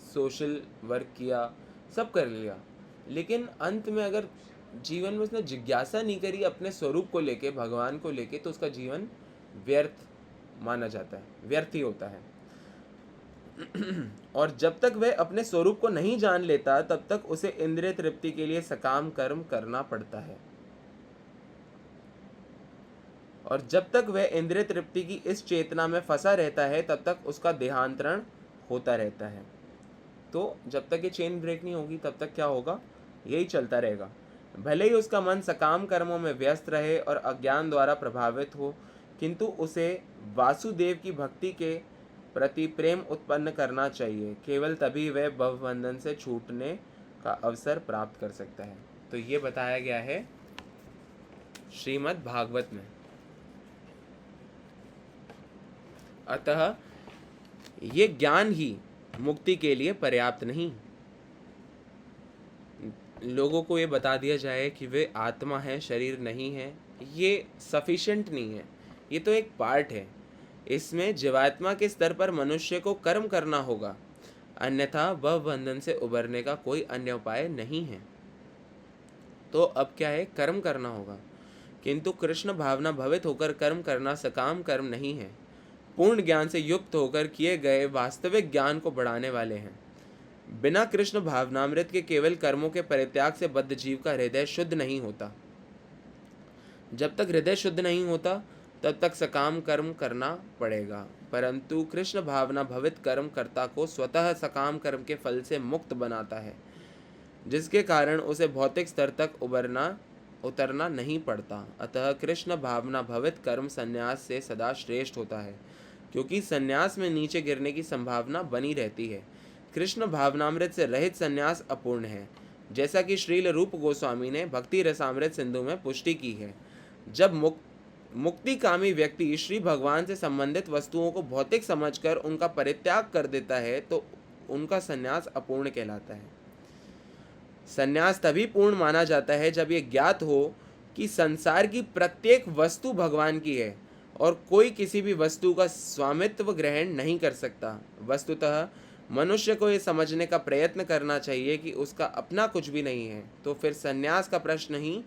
सोशल वर्क किया, सब कर लिया, लेकिन अंत में अगर जीवन में उसने जिज्ञासा नहीं करी अपने स्वरूप को लेके, भगवान को लेके, तो उसका जीवन व्यर्थ माना जाता है, व्यर्थ ही होता है। और जब तक वह अपने स्वरूप को नहीं जान लेता, तब तक उसे इंद्रिय तृप्ति के लिए सकाम कर्म करना पड़ता है। और जब तक वह इंद्रिय तृप्ति की इस चेतना में फंसा रहता है, तब तक उसका देहांतरण होता रहता है। तो जब तक ये चेन ब्रेक नहीं होगी, तब तक क्या होगा, यही चलता रहेगा। भले ही उसका मन सकाम कर्मों में व्यस्त रहे और अज्ञान द्वारा प्रभावित हो, किंतु उसे वासुदेव की भक्ति के प्रति प्रेम उत्पन्न करना चाहिए। केवल तभी वह भवबंधन से छूटने का अवसर प्राप्त कर सकता है। तो ये बताया गया है श्रीमद् भागवत में। अतः ये ज्ञान ही मुक्ति के लिए पर्याप्त नहीं। लोगों को ये बता दिया जाए कि वे आत्मा है, शरीर नहीं है, ये सफिशिएंट नहीं है। ये तो एक पार्ट है। इसमें जीवात्मा के स्तर पर मनुष्य को कर्म करना होगा, अन्यथा वह बंधन से उबरने का कोई अन्य उपाय नहीं है। तो अब क्या है, कर्म करना होगा, किंतु कृष्ण भावना भवित होकर कर्म करना सकाम कर्म नहीं है। पूर्ण ज्ञान से युक्त होकर किए गए वास्तविक ज्ञान को बढ़ाने वाले हैं। बिना कृष्ण भावनामृत के केवल कर्मों के परित्याग से बद्ध जीव का हृदय शुद्ध नहीं होता। जब तक हृदय शुद्ध नहीं होता, तब तक सकाम कर्म करना पड़ेगा। परंतु कृष्ण भावना भवित कर्म कर्ता को स्वतः सकाम कर्म के फल से मुक्त बनाता है, जिसके कारण उसे भौतिक स्तर तक उतरना नहीं पड़ता। अतः कृष्ण भावना भवित कर्म संन्यास से सदा श्रेष्ठ होता है, क्योंकि संन्यास में नीचे गिरने की संभावना बनी रहती है। कृष्ण भावनामृत से रहित संन्यास अपूर्ण है, जैसा कि श्रील रूप गोस्वामी ने भक्ति रसामृत सिंधु में पुष्टि की है। जब मुक्तिकामी व्यक्ति श्री भगवान से संबंधित वस्तुओं को भौतिक समझकर उनका परित्याग कर देता है, तो उनका संन्यास अपूर्ण कहलाता है। संन्यास तभी पूर्ण माना जाता है जब ये ज्ञात हो कि संसार की प्रत्येक वस्तु भगवान की है और कोई किसी भी वस्तु का स्वामित्व ग्रहण नहीं कर सकता। वस्तुतः मनुष्य को ये समझने का प्रयत्न करना चाहिए कि उसका अपना कुछ भी नहीं है, तो फिर संन्यास का प्रश्न ही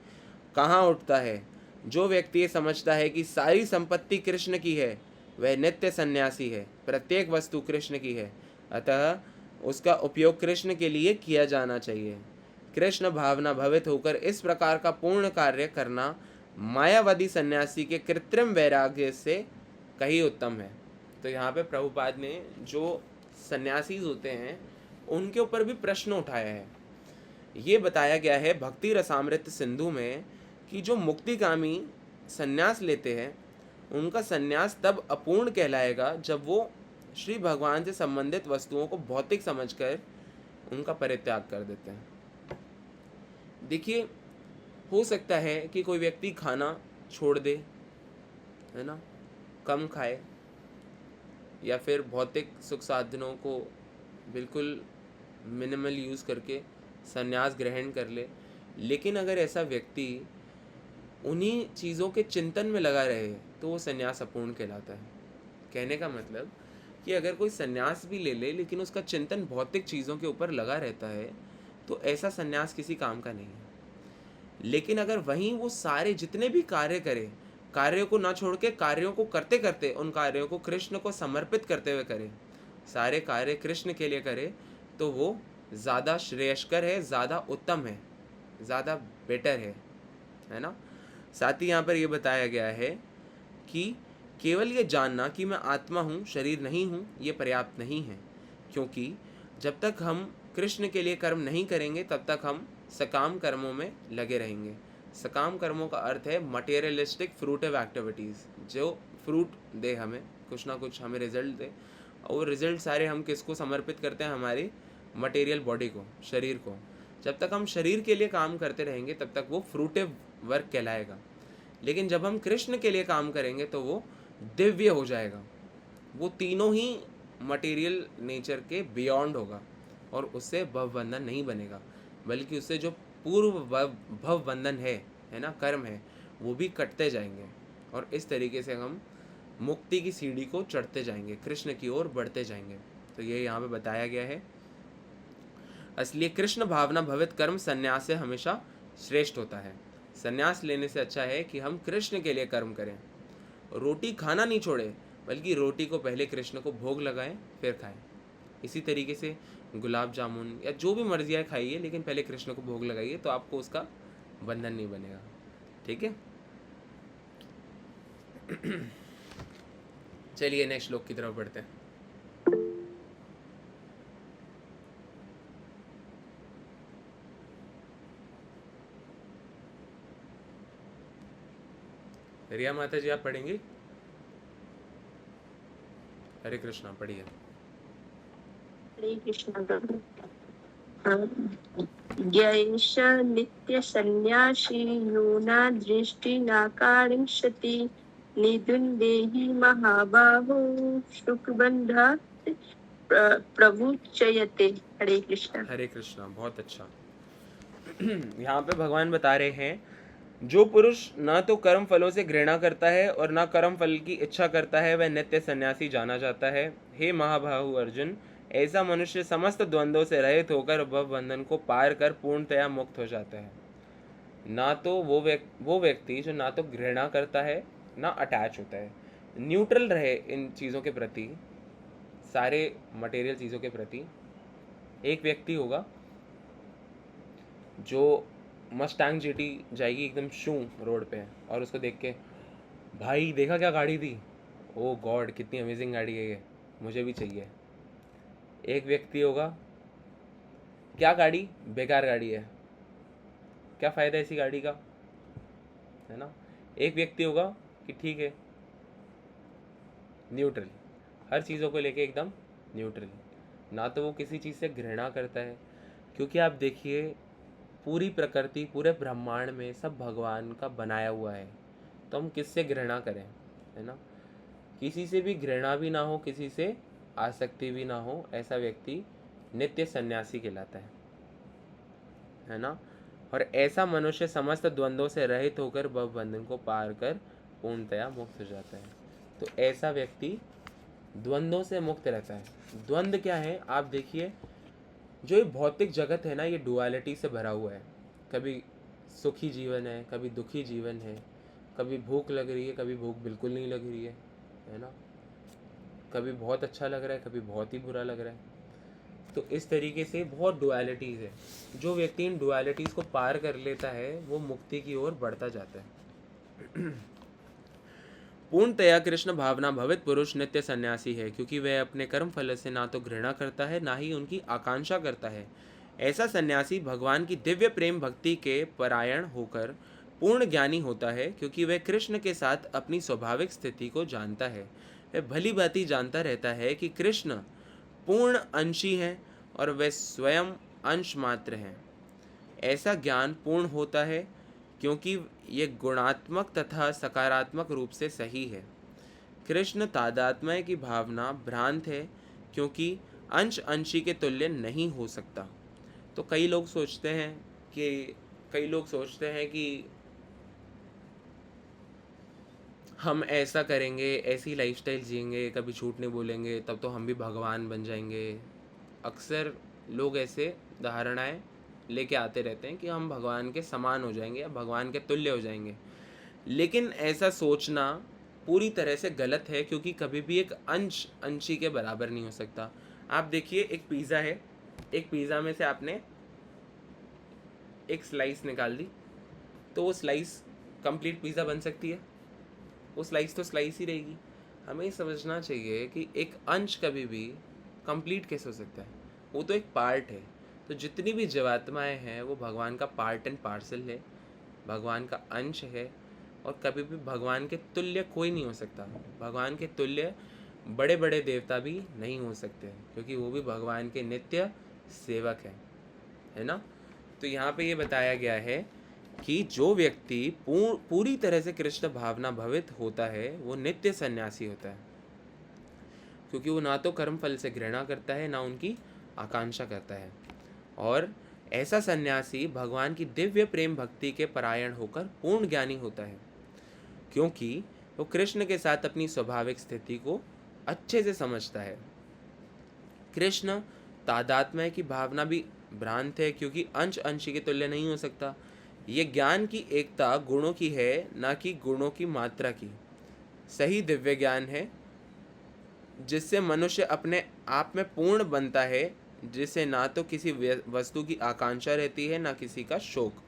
कहाँ उठता है। जो व्यक्ति ये समझता है कि सारी संपत्ति कृष्ण की है, वह नित्य सन्यासी है। प्रत्येक वस्तु कृष्ण की है, अतः उसका उपयोग कृष्ण के लिए किया जाना चाहिए। कृष्ण भावना भवित होकर इस प्रकार का पूर्ण कार्य करना मायावादी सन्यासी के कृत्रिम वैराग्य से कहीं उत्तम है। तो यहाँ पे प्रभुपाद ने जो सन्यासी होते हैं उनके ऊपर भी प्रश्न उठाया है। ये बताया गया है भक्ति रसामृत सिंधु में कि जो मुक्तिकामी सन्यास लेते हैं, उनका सन्यास तब अपूर्ण कहलाएगा जब वो श्री भगवान से संबंधित वस्तुओं को भौतिक समझकर उनका परित्याग कर देते हैं। देखिए, हो सकता है कि कोई व्यक्ति खाना छोड़ दे, है ना, कम खाए, या फिर भौतिक सुख साधनों को बिल्कुल मिनिमल यूज़ करके संन्यास ग्रहण कर ले। लेकिन अगर ऐसा व्यक्ति उन्हीं चीज़ों के चिंतन में लगा रहे, तो वो संन्यास अपूर्ण कहलाता है। कहने का मतलब कि अगर कोई संन्यास भी ले ले, लेकिन उसका चिंतन भौतिक चीज़ों के ऊपर लगा रहता है, तो ऐसा संन्यास किसी काम का नहीं है। लेकिन अगर वहीं वो सारे जितने भी कार्य करे, कार्यों को ना छोड़ के कार्यों को करते करते उन कार्यों को कृष्ण को समर्पित करते हुए करे, सारे कार्य कृष्ण के लिए करे, तो वो ज़्यादा श्रेयस्कर है, ज़्यादा उत्तम है, ज़्यादा बेटर है ना। साथ ही यहाँ पर ये बताया गया है कि केवल ये जानना कि मैं आत्मा हूँ, शरीर नहीं हूँ, ये पर्याप्त नहीं है, क्योंकि जब तक हम कृष्ण के लिए कर्म नहीं करेंगे, तब तक हम सकाम कर्मों में लगे रहेंगे। सकाम कर्मों का अर्थ है मटेरियलिस्टिक फ्रूटिव एक्टिविटीज़, जो फ्रूट दे, हमें कुछ ना कुछ हमें रिजल्ट दे, और वो रिजल्ट सारे हम किसको समर्पित करते हैं? हमारी मटेरियल बॉडी को, शरीर को। जब तक हम शरीर के लिए काम करते रहेंगे तब तक वो फ्रूटिव वर्क कहलाएगा, लेकिन जब हम कृष्ण के लिए काम करेंगे तो वो दिव्य हो जाएगा। वो तीनों ही मटेरियल नेचर के बियॉन्ड होगा और उससे भवबंधन नहीं बनेगा, बल्कि उससे जो पूर्व भवबंधन है ना, कर्म है, वो भी कटते जाएंगे और इस तरीके से हम मुक्ति की सीढ़ी को चढ़ते जाएंगे, कृष्ण की ओर बढ़ते जाएंगे। तो ये यहाँ पे बताया गया है। इसलिए कृष्ण भावना भवित कर्म संन्यास से हमेशा श्रेष्ठ होता है। संन्यास लेने से अच्छा है कि हम कृष्ण के लिए कर्म करें। रोटी खाना नहीं छोड़े, बल्कि रोटी को पहले कृष्ण को भोग लगाएं फिर खाएं। इसी तरीके से गुलाब जामुन या जो भी मर्जी है खाइए, लेकिन पहले कृष्ण को भोग लगाइए, तो आपको उसका बंधन नहीं बनेगा। ठीक है, चलिए नेक्स्ट श्लोक की तरफ बढ़ते हैं। रिया माता जी आप पढ़ेंगी? हरे कृष्णा पढ़िए। हरे कृष्ण प्रभु। जैष नित्य सन्यासी यूना दृष्टि नाकारिष्यति निदुन्देहि महाबाहो शुकबन्धात् प्रमुच्यते। हरे कृष्ण। हरे कृष्णा, बहुत अच्छा। यहाँ पे भगवान बता रहे हैं, जो पुरुष ना तो कर्म फलों से घृणा करता है और ना कर्म फल की इच्छा करता है, वह नित्य सन्यासी जाना जाता है। हे महाबाहु अर्जुन, ऐसा मनुष्य समस्त द्वंद्वों से रहित होकर भव बंधन को पार कर पूर्णतया मुक्त हो जाता है। ना तो वो व्यक्ति जो ना तो घृणा करता है ना अटैच होता है, न्यूट्रल रहे इन चीज़ों के प्रति, सारे मटेरियल चीज़ों के प्रति। एक व्यक्ति होगा जो मस्टैंग जीटी जाएगी एकदम शू रोड पे, और उसको देख के, भाई देखा क्या गाड़ी थी, ओ गॉड कितनी अमेजिंग गाड़ी है ये, मुझे भी चाहिए। एक व्यक्ति होगा, क्या गाड़ी, बेकार गाड़ी है, क्या फ़ायदा ऐसी गाड़ी का, है ना। एक व्यक्ति होगा कि ठीक है, न्यूट्रल, हर चीज़ों को लेके एकदम न्यूट्रल, ना तो वो किसी चीज़ से घृणा करता है। क्योंकि आप देखिए, पूरी प्रकृति, पूरे ब्रह्मांड में सब भगवान का बनाया हुआ है, तो हम किससे घृणा करें, है ना। किसी से भी घृणा भी ना हो, किसी से आसक्ति भी ना हो, ऐसा व्यक्ति नित्य सन्यासी कहलाता है ना। और ऐसा मनुष्य समस्त द्वंद्वों से रहित होकर भवबंधन को पार कर पूर्णतया मुक्त हो जाता है। तो ऐसा व्यक्ति द्वंद्वों से मुक्त रहता है। द्वंद्व क्या है, आप देखिए, जो ये भौतिक जगत है ना, ये डुअलिटी से भरा हुआ है। कभी सुखी जीवन है, कभी दुखी जीवन है, कभी भूख लग रही है, कभी भूख बिल्कुल नहीं लग रही है ना। कभी बहुत अच्छा लग रहा है, कभी बहुत ही बुरा लग रहा है। तो इस तरीके से बहुत डुअलिटीज़ है। जो व्यक्ति इन डुअलिटीज़ को पार कर लेता है, वो मुक्ति की ओर बढ़ता जाता है। पूर्णतया कृष्ण भावना भवित पुरुष नित्य सन्यासी है, क्योंकि वह अपने कर्म फल से ना तो घृणा करता है, ना ही उनकी आकांक्षा करता है। ऐसा सन्यासी भगवान की दिव्य प्रेम भक्ति के परायण होकर पूर्ण ज्ञानी होता है, क्योंकि वह कृष्ण के साथ अपनी स्वाभाविक स्थिति को जानता है। वह भली भांति जानता रहता है कि कृष्ण पूर्ण अंशी हैं और वे स्वयं अंश मात्र हैं। ऐसा ज्ञान पूर्ण होता है क्योंकि ये गुणात्मक तथा सकारात्मक रूप से सही है। कृष्ण तादात्म्य की भावना भ्रांत है, क्योंकि अंश अंशी के तुल्य नहीं हो सकता। तो कई लोग सोचते हैं कि हम ऐसा करेंगे, ऐसी लाइफस्टाइल जिएंगे, कभी झूठ नहीं बोलेंगे, तब तो हम भी भगवान बन जाएंगे। अक्सर लोग ऐसे धारणाएं लेके आते रहते हैं कि हम भगवान के समान हो जाएंगे या भगवान के तुल्य हो जाएंगे। लेकिन ऐसा सोचना पूरी तरह से गलत है, क्योंकि कभी भी एक अंश अंशी के बराबर नहीं हो सकता। आप देखिए, एक पिज़्ज़ा है, एक पिज़्ज़ा में से आपने एक स्लाइस निकाल दी, तो वो स्लाइस कंप्लीट पिज़्ज़ा बन सकती है? वो स्लाइस तो स्लाइस ही रहेगी। हमें समझना चाहिए कि एक अंश कभी भी कंप्लीट कैसे हो सकता है, वो तो एक पार्ट है। तो जितनी भी जीवात्माएं हैं वो भगवान का पार्ट एंड पार्सल है, भगवान का अंश है, और कभी भी भगवान के तुल्य कोई नहीं हो सकता। भगवान के तुल्य बड़े बड़े देवता भी नहीं हो सकते हैं, क्योंकि वो भी भगवान के नित्य सेवक हैं, है ना। तो यहाँ पे ये बताया गया है कि जो व्यक्ति पूरी तरह से कृष्ण भावना भवित होता है वो नित्य सन्यासी होता है, क्योंकि वो ना तो कर्म फल से घृणा करता है ना उनकी आकांक्षा करता है। और ऐसा सन्यासी भगवान की दिव्य प्रेम भक्ति के परायण होकर पूर्ण ज्ञानी होता है, क्योंकि वो कृष्ण के साथ अपनी स्वाभाविक स्थिति को अच्छे से समझता है। कृष्ण तादात्म्य की भावना भी भ्रांत है, क्योंकि अंश अंशी के तुल्य नहीं हो सकता। ये ज्ञान की एकता गुणों की है, ना कि गुणों की मात्रा की। सही दिव्य ज्ञान है जिससे मनुष्य अपने आप में पूर्ण बनता है, जिसे ना तो किसी वस्तु की आकांक्षा रहती है ना किसी का शोक।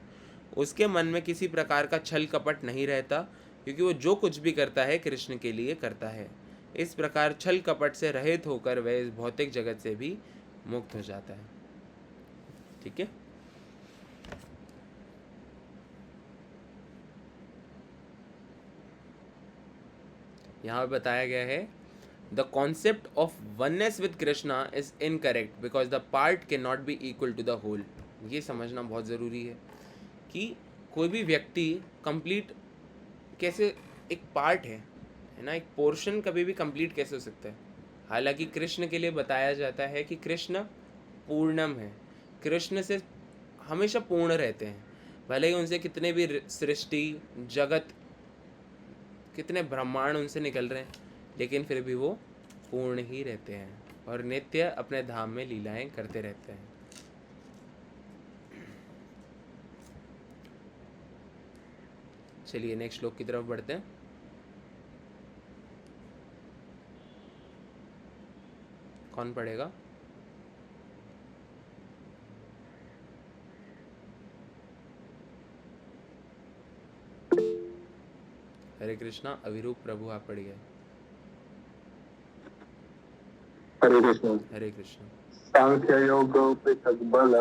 उसके मन में किसी प्रकार का छल कपट नहीं रहता, क्योंकि वो जो कुछ भी करता है कृष्ण के लिए करता है। इस प्रकार छल कपट से रहित होकर वह इस भौतिक जगत से भी मुक्त हो जाता है। ठीक है। यहाँ बताया गया है the concept of oneness with Krishna is incorrect because the part can not be equal to the whole. ये समझना बहुत ज़रूरी है कि कोई भी व्यक्ति कंप्लीट कैसे, एक पार्ट है ना, एक पोर्शन कभी भी कंप्लीट कैसे हो सकता है। हालांकि कृष्ण के लिए बताया जाता है कि कृष्ण पूर्णम है, कृष्ण से हमेशा पूर्ण रहते हैं, भले ही उनसे कितने भी सृष्टि जगत कितने ब्रह्मांड उनसे निकल रहे हैं, लेकिन फिर भी वो पूर्ण ही रहते हैं और नित्य अपने धाम में लीलाएं करते रहते हैं। चलिए नेक्स्ट श्लोक की तरफ बढ़ते हैं। कौन पढ़ेगा? हरे कृष्णा। अविरूप प्रभु आप पढ़िए। हरे कृष्ण। हरे कृष्ण। सांख्य योग पृथक बल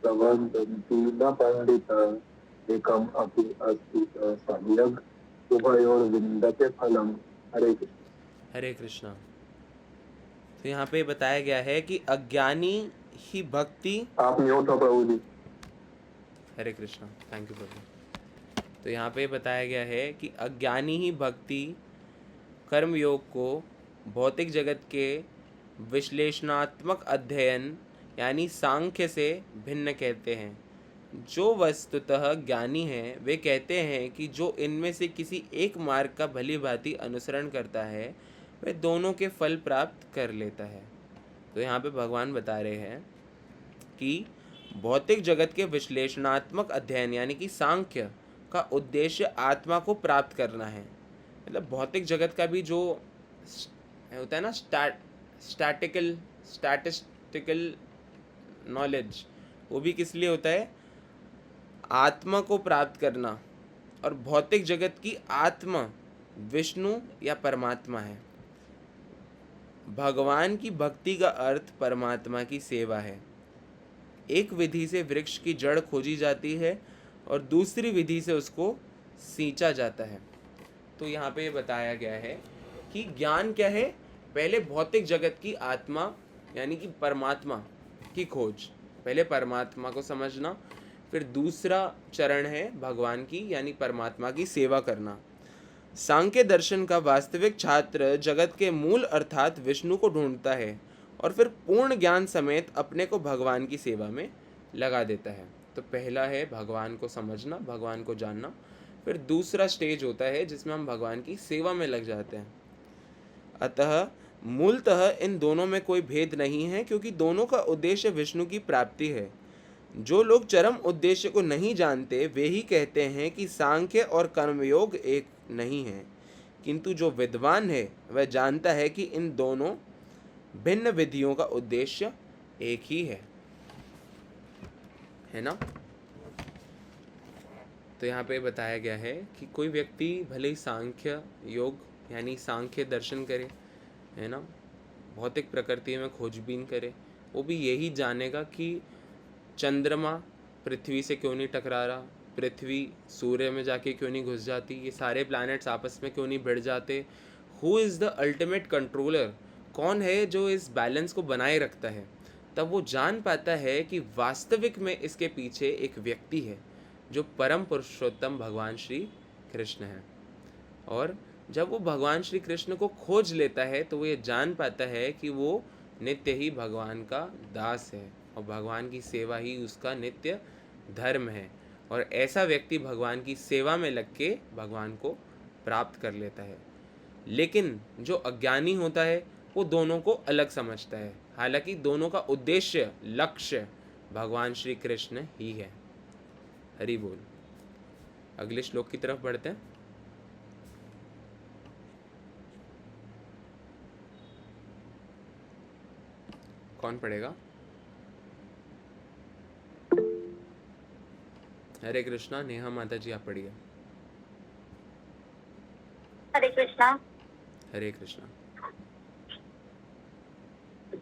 प्रबंधन्ति न पंडित एकम अपि अस्ति सम्यक उभयोर विन्दते फलम। हरे कृष्ण। हरे कृष्णा। तो यहाँ पे बताया गया है कि अज्ञानी ही भक्ति। आप म्यूट हो प्रभु जी। हरे कृष्णा। थैंक यू प्रभु। तो यहाँ पे बताया गया है कि अज्ञानी ही भक्ति कर्म योग को भौतिक जगत के विश्लेषणात्मक अध्ययन यानी सांख्य से भिन्न कहते हैं। जो वस्तुतः ज्ञानी हैं वे कहते हैं कि जो इनमें से किसी एक मार्ग का भली भांति अनुसरण करता है वह दोनों के फल प्राप्त कर लेता है। तो यहाँ पे भगवान बता रहे हैं कि भौतिक जगत के विश्लेषणात्मक अध्ययन यानी कि सांख्य का उद्देश्य आत्मा को प्राप्त करना है। मतलब भौतिक जगत का भी जो होता है ना स्टैटिस्टिकल नॉलेज, वो भी किस लिए होता है? आत्मा को प्राप्त करना। और भौतिक जगत की आत्मा विष्णु या परमात्मा है। भगवान की भक्ति का अर्थ परमात्मा की सेवा है। एक विधि से वृक्ष की जड़ खोजी जाती है और दूसरी विधि से उसको सींचा जाता है। तो यहाँ पे ये बताया गया है कि ज्ञान क्या है? पहले भौतिक जगत की आत्मा यानी कि परमात्मा की खोज, पहले परमात्मा को समझना, फिर दूसरा चरण है भगवान की यानी परमात्मा की सेवा करना। सांख्य दर्शन का वास्तविक छात्र जगत के मूल अर्थात विष्णु को ढूंढता है और फिर पूर्ण ज्ञान समेत अपने को भगवान की सेवा में लगा देता है। तो पहला है भगवान को समझना, भगवान को जानना, फिर दूसरा स्टेज होता है जिसमें हम भगवान की सेवा में लग जाते हैं। अतः मूलतः इन दोनों में कोई भेद नहीं है, क्योंकि दोनों का उद्देश्य विष्णु की प्राप्ति है। जो लोग चरम उद्देश्य को नहीं जानते वे ही कहते हैं कि सांख्य और कर्मयोग एक नहीं है, किंतु जो विद्वान है वह जानता है कि इन दोनों भिन्न विधियों का उद्देश्य एक ही है ना। तो यहाँ पे बताया गया है कि कोई व्यक्ति भले ही सांख्य योग यानी सांख्य दर्शन करे, है ना, भौतिक प्रकृति में खोजबीन करे, वो भी यही जानेगा कि चंद्रमा पृथ्वी से क्यों नहीं टकरा रहा, पृथ्वी सूर्य में जाके क्यों नहीं घुस जाती, ये सारे प्लैनेट्स आपस में क्यों नहीं भिड़ जाते, who is the ultimate controller, कौन है जो इस बैलेंस को बनाए रखता है, तब वो जान पाता है कि वास्तविक में इसके पीछे एक व्यक्ति है जो परम पुरुषोत्तम भगवान श्री कृष्ण है। और जब वो भगवान श्री कृष्ण को खोज लेता है तो वो ये जान पाता है कि वो नित्य ही भगवान का दास है और भगवान की सेवा ही उसका नित्य धर्म है। और ऐसा व्यक्ति भगवान की सेवा में लग के भगवान को प्राप्त कर लेता है। लेकिन जो अज्ञानी होता है वो दोनों को अलग समझता है, हालांकि दोनों का उद्देश्य, लक्ष्य भगवान श्री कृष्ण ही है। हरि बोल। अगले श्लोक की तरफ बढ़ते हैं। कौन पढ़ेगा? हरे कृष्णा। नेहा माता जी आप पढ़िए। हरे कृष्णा। हरे कृष्णा।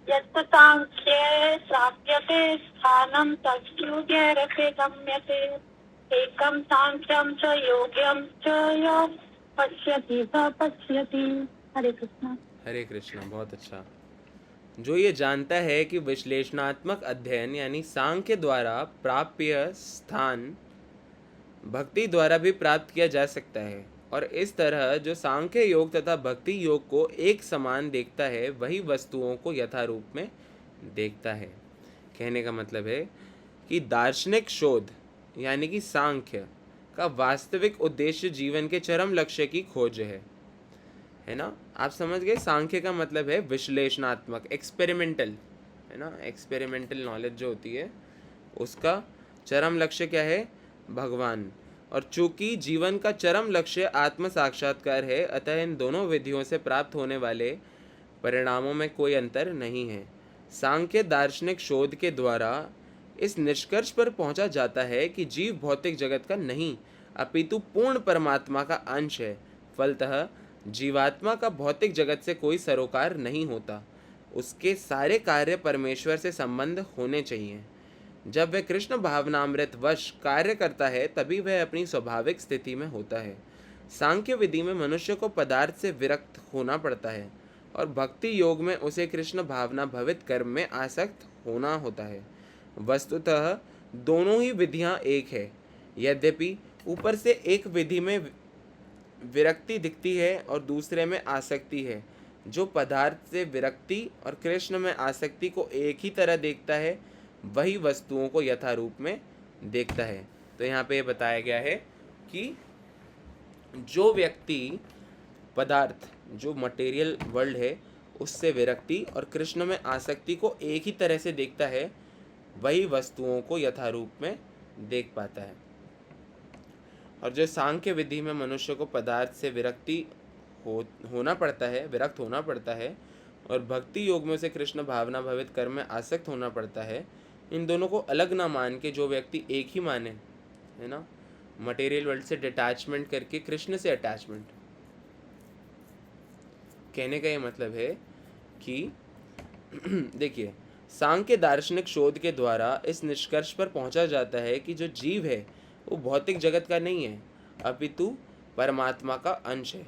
यत्र सांख्ये प्राप्यते स्थानं तद्योगे गम्यते एकं सांख्यं च योग्यं च यो पश्यति स पश्यति। हरे कृष्णा। हरे कृष्णा। बहुत अच्छा। जो ये जानता है कि विश्लेषणात्मक अध्ययन यानी सांख्य द्वारा प्राप्य स्थान भक्ति द्वारा भी प्राप्त किया जा सकता है, और इस तरह जो सांख्य योग तथा भक्ति योग को एक समान देखता है वही वस्तुओं को यथारूप में देखता है। कहने का मतलब है कि दार्शनिक शोध यानी कि सांख्य का वास्तविक उद्देश्य जीवन के चरम लक्ष्य की खोज है ना। आप समझ गए? सांख्य का मतलब है विश्लेषणात्मक, एक्सपेरिमेंटल, है ना। एक्सपेरिमेंटल नॉलेज जो होती है उसका चरम लक्ष्य क्या है? भगवान। और चूंकि जीवन का चरम लक्ष्य आत्म साक्षात्कार है, अतः इन दोनों विधियों से प्राप्त होने वाले परिणामों में कोई अंतर नहीं है। सांख्य दार्शनिक शोध के द्वारा इस निष्कर्ष पर पहुंचा जाता है कि जीव भौतिक जगत का नहीं अपितु पूर्ण परमात्मा का अंश है। फलतः जीवात्मा का भौतिक जगत से कोई सरोकार नहीं होता। उसके सारे कार्य परमेश्वर से संबंध होने चाहिए। जब वह कृष्ण भावनामृत वश कार्य करता है तभी वह अपनी स्वाभाविक स्थिति में होता है। सांख्य विधि में मनुष्य को पदार्थ से विरक्त होना पड़ता है और भक्ति योग में उसे कृष्ण भावना भवित कर्म में आसक्त होना होता है। वस्तुतः दोनों ही विधियां एक है, यद्यपि ऊपर से एक विधि में विरक्ति दिखती है और दूसरे में आसक्ति है। जो पदार्थ से विरक्ति और कृष्ण में आसक्ति को एक ही तरह देखता है वही वस्तुओं को यथारूप में देखता है। तो यहाँ पे बताया गया है कि जो व्यक्ति पदार्थ, जो मटेरियल वर्ल्ड है, उससे विरक्ति और कृष्ण में आसक्ति को एक ही तरह से देखता है वही वस्तुओं को यथारूप में देख पाता है। और जो सांख्य विधि में मनुष्य को पदार्थ से विरक्ति होना पड़ता है, विरक्त होना पड़ता है, और भक्ति योग में उसे कृष्ण भावना भवित कर्म में आसक्त होना पड़ता है, इन दोनों को अलग ना मान के जो व्यक्ति एक ही माने, है ना, मटेरियल वर्ल्ड से डिटैचमेंट करके कृष्ण से अटैचमेंट। कहने का ये मतलब है कि देखिए, सांख्य दार्शनिक शोध के द्वारा इस निष्कर्ष पर पहुंचा जाता है कि जो जीव है वो भौतिक जगत का नहीं है अपितु परमात्मा का अंश है।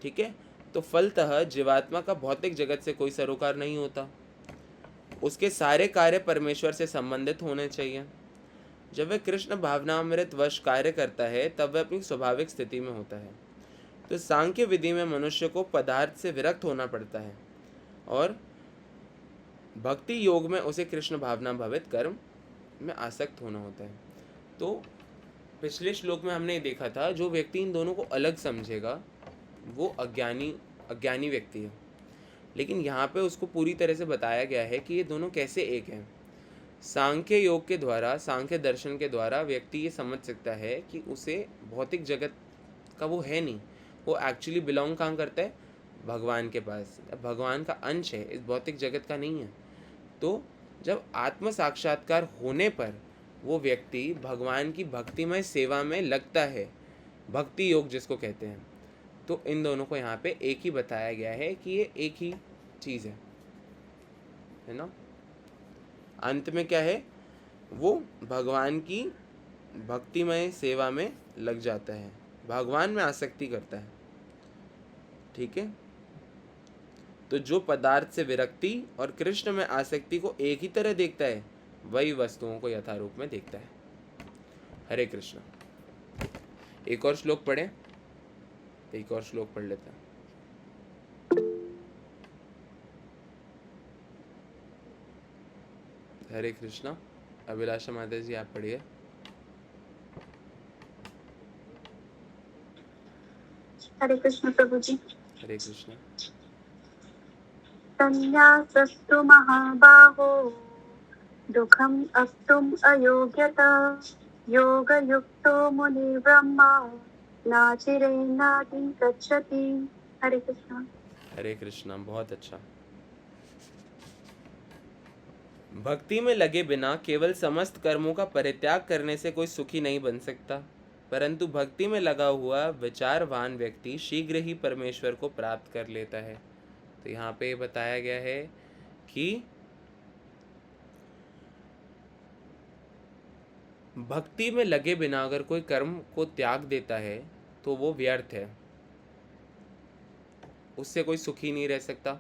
ठीक है, तो फलतः जीवात्मा का भौतिक जगत से कोई सरोकार नहीं होता। उसके सारे कार्य परमेश्वर से संबंधित होने चाहिए। जब वह कृष्ण भावनामृत वश कार्य करता है तब वह अपनी स्वाभाविक स्थिति में होता है। तो सांख्य विधि में मनुष्य को पदार्थ से विरक्त होना पड़ता है और भक्ति योग में उसे कृष्ण भावना भवित कर्म में आसक्त होना होता है। तो पिछले श्लोक में हमने देखा था जो व्यक्ति इन दोनों को अलग समझेगा वो अज्ञानी व्यक्ति है, लेकिन यहाँ पे उसको पूरी तरह से बताया गया है कि ये दोनों कैसे एक हैं। सांख्य योग के द्वारा, सांख्य दर्शन के द्वारा व्यक्ति ये समझ सकता है कि उसे भौतिक जगत का वो है नहीं, वो एक्चुअली बिलोंग कहाँ करता है? भगवान के पास, भगवान का अंश है, इस भौतिक जगत का नहीं है। तो जब आत्म साक्षात्कार होने पर वो व्यक्ति भगवान की भक्तिमय सेवा में लगता है, भक्ति योग जिसको कहते हैं। तो इन दोनों को यहाँ पे एक ही बताया गया है कि ये एक ही चीज़ है ना। अंत में क्या है? वो भगवान की भक्तिमय सेवा में लग जाता है, भगवान में आसक्ति करता है। ठीक है, तो जो पदार्थ से विरक्ति और कृष्ण में आसक्ति को एक ही तरह देखता है वही वस्तुओं को यथारूप में देखता है। हरे कृष्ण। एक और श्लोक पढ़ें, एक और श्लोक पढ़ लेते हैं। हरे कृष्णा। अभिलाषा माता जी आप पढ़िए। हरे कृष्ण प्रभु जी। हरे कृष्णा। संन्यासस्तु महाबाहो दुःखम् अस्तुम् अयोग्यता योगयुक्तो मुनिब्रह्मा नाचिरेणाति गच्छति। हरे कृष्ण। हरे कृष्णा। बहुत अच्छा। भक्ति में लगे बिना केवल समस्त कर्मों का परित्याग करने से कोई सुखी नहीं बन सकता, परंतु भक्ति में लगा हुआ विचारवान व्यक्ति शीघ्र ही परमेश्वर को प्राप्त कर लेता है। तो यहाँ पे बताया गया है कि भक्ति में लगे बिना अगर कोई कर्म को त्याग देता है तो वो व्यर्थ है, उससे कोई सुखी नहीं रह सकता।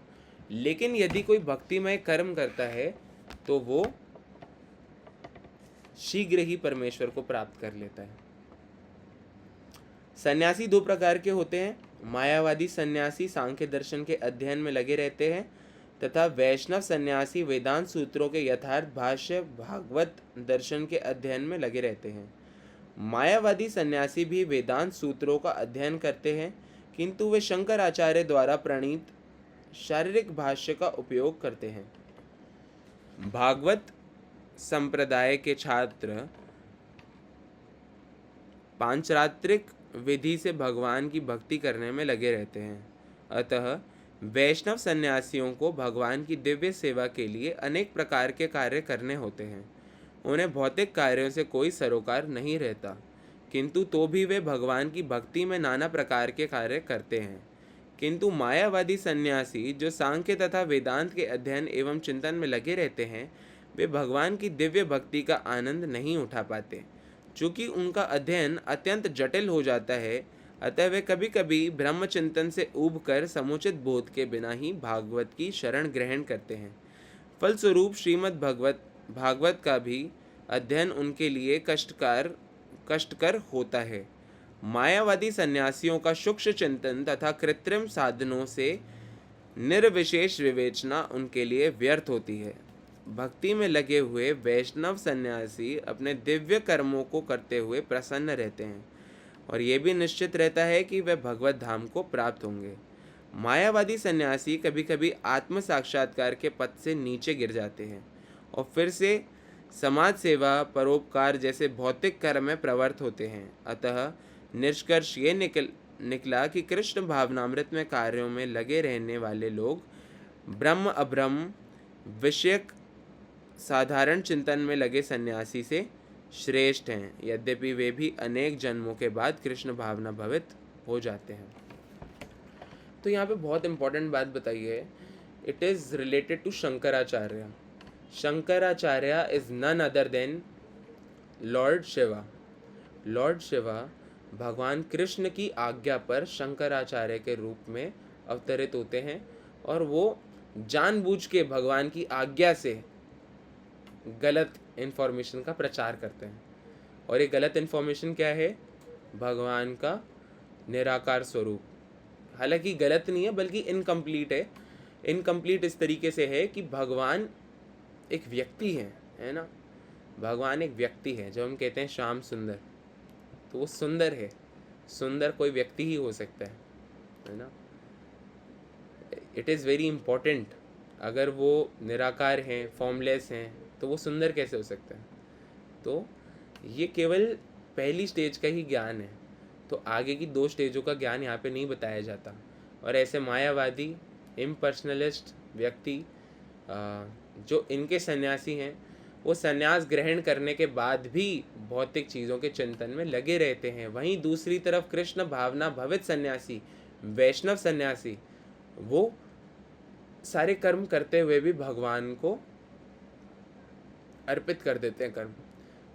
लेकिन यदि कोई भक्तिमय कर्म करता है तो वो शीघ्र ही परमेश्वर को प्राप्त कर लेता है। सन्यासी दो प्रकार के होते हैं। मायावादी सन्यासी सांख्य दर्शन के अध्ययन में लगे रहते हैं तथा वैष्णव सन्यासी वेदांत सूत्रों के यथार्थ भाष्य भागवत दर्शन के अध्ययन में लगे रहते हैं। मायावादी सन्यासी भी वेदांत सूत्रों का अध्ययन करते हैं, किंतु वे शंकराचार्य द्वारा प्रणीत शारीरिक भाष्य का उपयोग करते हैं। भागवत संप्रदाय के छात्र पांचरात्रिक विधि से भगवान की भक्ति करने में लगे रहते हैं। अतः वैष्णव सन्यासियों को भगवान की दिव्य सेवा के लिए अनेक प्रकार के कार्य करने होते हैं। उन्हें भौतिक कार्यों से कोई सरोकार नहीं रहता, किंतु तो भी वे भगवान की भक्ति में नाना प्रकार के कार्य करते हैं। किंतु मायावादी सन्यासी जो सांख्य तथा वेदांत के अध्ययन एवं चिंतन में लगे रहते हैं, वे भगवान की दिव्य भक्ति का आनंद नहीं उठा पाते। चूँकि उनका अध्ययन अत्यंत जटिल हो जाता है, अतः वे कभी कभी ब्रह्म चिंतन से ऊबकर समुचित बोध के बिना ही भागवत की शरण ग्रहण करते हैं। फलस्वरूप श्रीमद् भागवत का भी अध्ययन उनके लिए कष्टकर होता है। मायावादी सन्यासियों का सूक्ष्म चिंतन तथा कृत्रिम साधनों से निर्विशेष विवेचना उनके लिए व्यर्थ होती है। भक्ति में लगे हुए वैष्णव सन्यासी अपने दिव्य कर्मों को करते हुए प्रसन्न रहते हैं और ये भी निश्चित रहता है कि वे भगवत धाम को प्राप्त होंगे। मायावादी सन्यासी कभी कभी आत्म साक्षात्कार के पथ से नीचे गिर जाते हैं और फिर से समाज सेवा परोपकार जैसे भौतिक कर्म में प्रवृत्त होते हैं। अतः निष्कर्ष ये निकला कि कृष्ण भावनामृत में कार्यों में लगे रहने वाले लोग ब्रह्म अब्रह्म विषयक साधारण चिंतन में लगे सन्यासी से श्रेष्ठ हैं, यद्यपि वे भी अनेक जन्मों के बाद कृष्ण भावना भवित हो जाते हैं। तो यहाँ पे बहुत इंपॉर्टेंट बात बताई है। It is related to Shankaracharya. Shankaracharya is none other than lord Shiva. Lord Shiva भगवान कृष्ण की आज्ञा पर शंकराचार्य के रूप में अवतरित होते हैं और वो जानबूझ के भगवान की आज्ञा से गलत इन्फॉर्मेशन का प्रचार करते हैं। और ये गलत इन्फॉर्मेशन क्या है? भगवान का निराकार स्वरूप। हालांकि गलत नहीं है बल्कि इनकम्प्लीट है। इनकम्प्लीट इस तरीके से है कि भगवान एक व्यक्ति है ना। भगवान एक व्यक्ति है। जब हम कहते हैं श्याम सुंदर, तो वो सुंदर है। सुंदर कोई व्यक्ति ही हो सकता है ना। It is very important. अगर वो निराकार हैं, फॉर्मलेस हैं, तो वो सुंदर कैसे हो सकता है? तो ये केवल पहली स्टेज का ही ज्ञान है। तो आगे की दो स्टेजों का ज्ञान यहाँ पे नहीं बताया जाता। और ऐसे मायावादी इम्पर्सनलिस्ट व्यक्ति जो इनके सन्यासी हैं, वो सन्यास ग्रहण करने के बाद भी भौतिक चीज़ों के चिंतन में लगे रहते हैं। वहीं दूसरी तरफ कृष्ण भावना भवित सन्यासी, वैष्णव सन्यासी, वो सारे कर्म करते हुए भी भगवान को अर्पित कर देते हैं कर्म।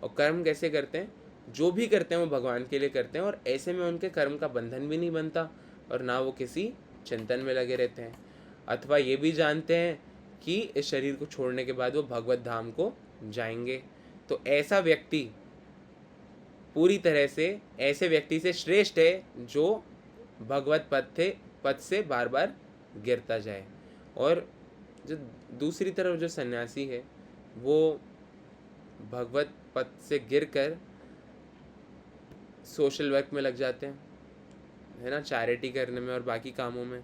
और कर्म कैसे करते हैं? जो भी करते हैं वो भगवान के लिए करते हैं, और ऐसे में उनके कर्म का बंधन भी नहीं बनता और ना वो किसी चिंतन में लगे रहते हैं। अथवा ये भी जानते हैं कि इस शरीर को छोड़ने के बाद वो भगवत धाम को जाएंगे। तो ऐसा व्यक्ति पूरी तरह से ऐसे व्यक्ति से श्रेष्ठ है जो भगवत पथ से बार बार गिरता जाए। और जो दूसरी तरफ जो सन्यासी है वो भगवत पथ से गिरकर सोशल वर्क में लग जाते हैं, है ना, चैरिटी करने में और बाकी कामों में।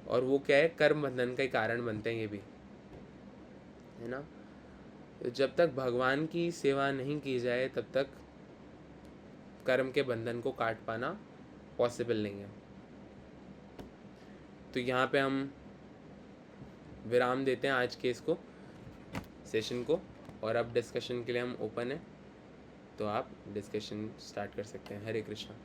और वो क्या है, कर्म बंधन का ही कारण बनते हैं ये भी, है ना। तो जब तक भगवान की सेवा नहीं की जाए तब तक कर्म के बंधन को काट पाना पॉसिबल नहीं है। तो यहाँ पे हम विराम देते हैं आज के इसको सेशन को, और अब डिस्कशन के लिए हम ओपन है, तो आप डिस्कशन स्टार्ट कर सकते हैं। हरे कृष्णा।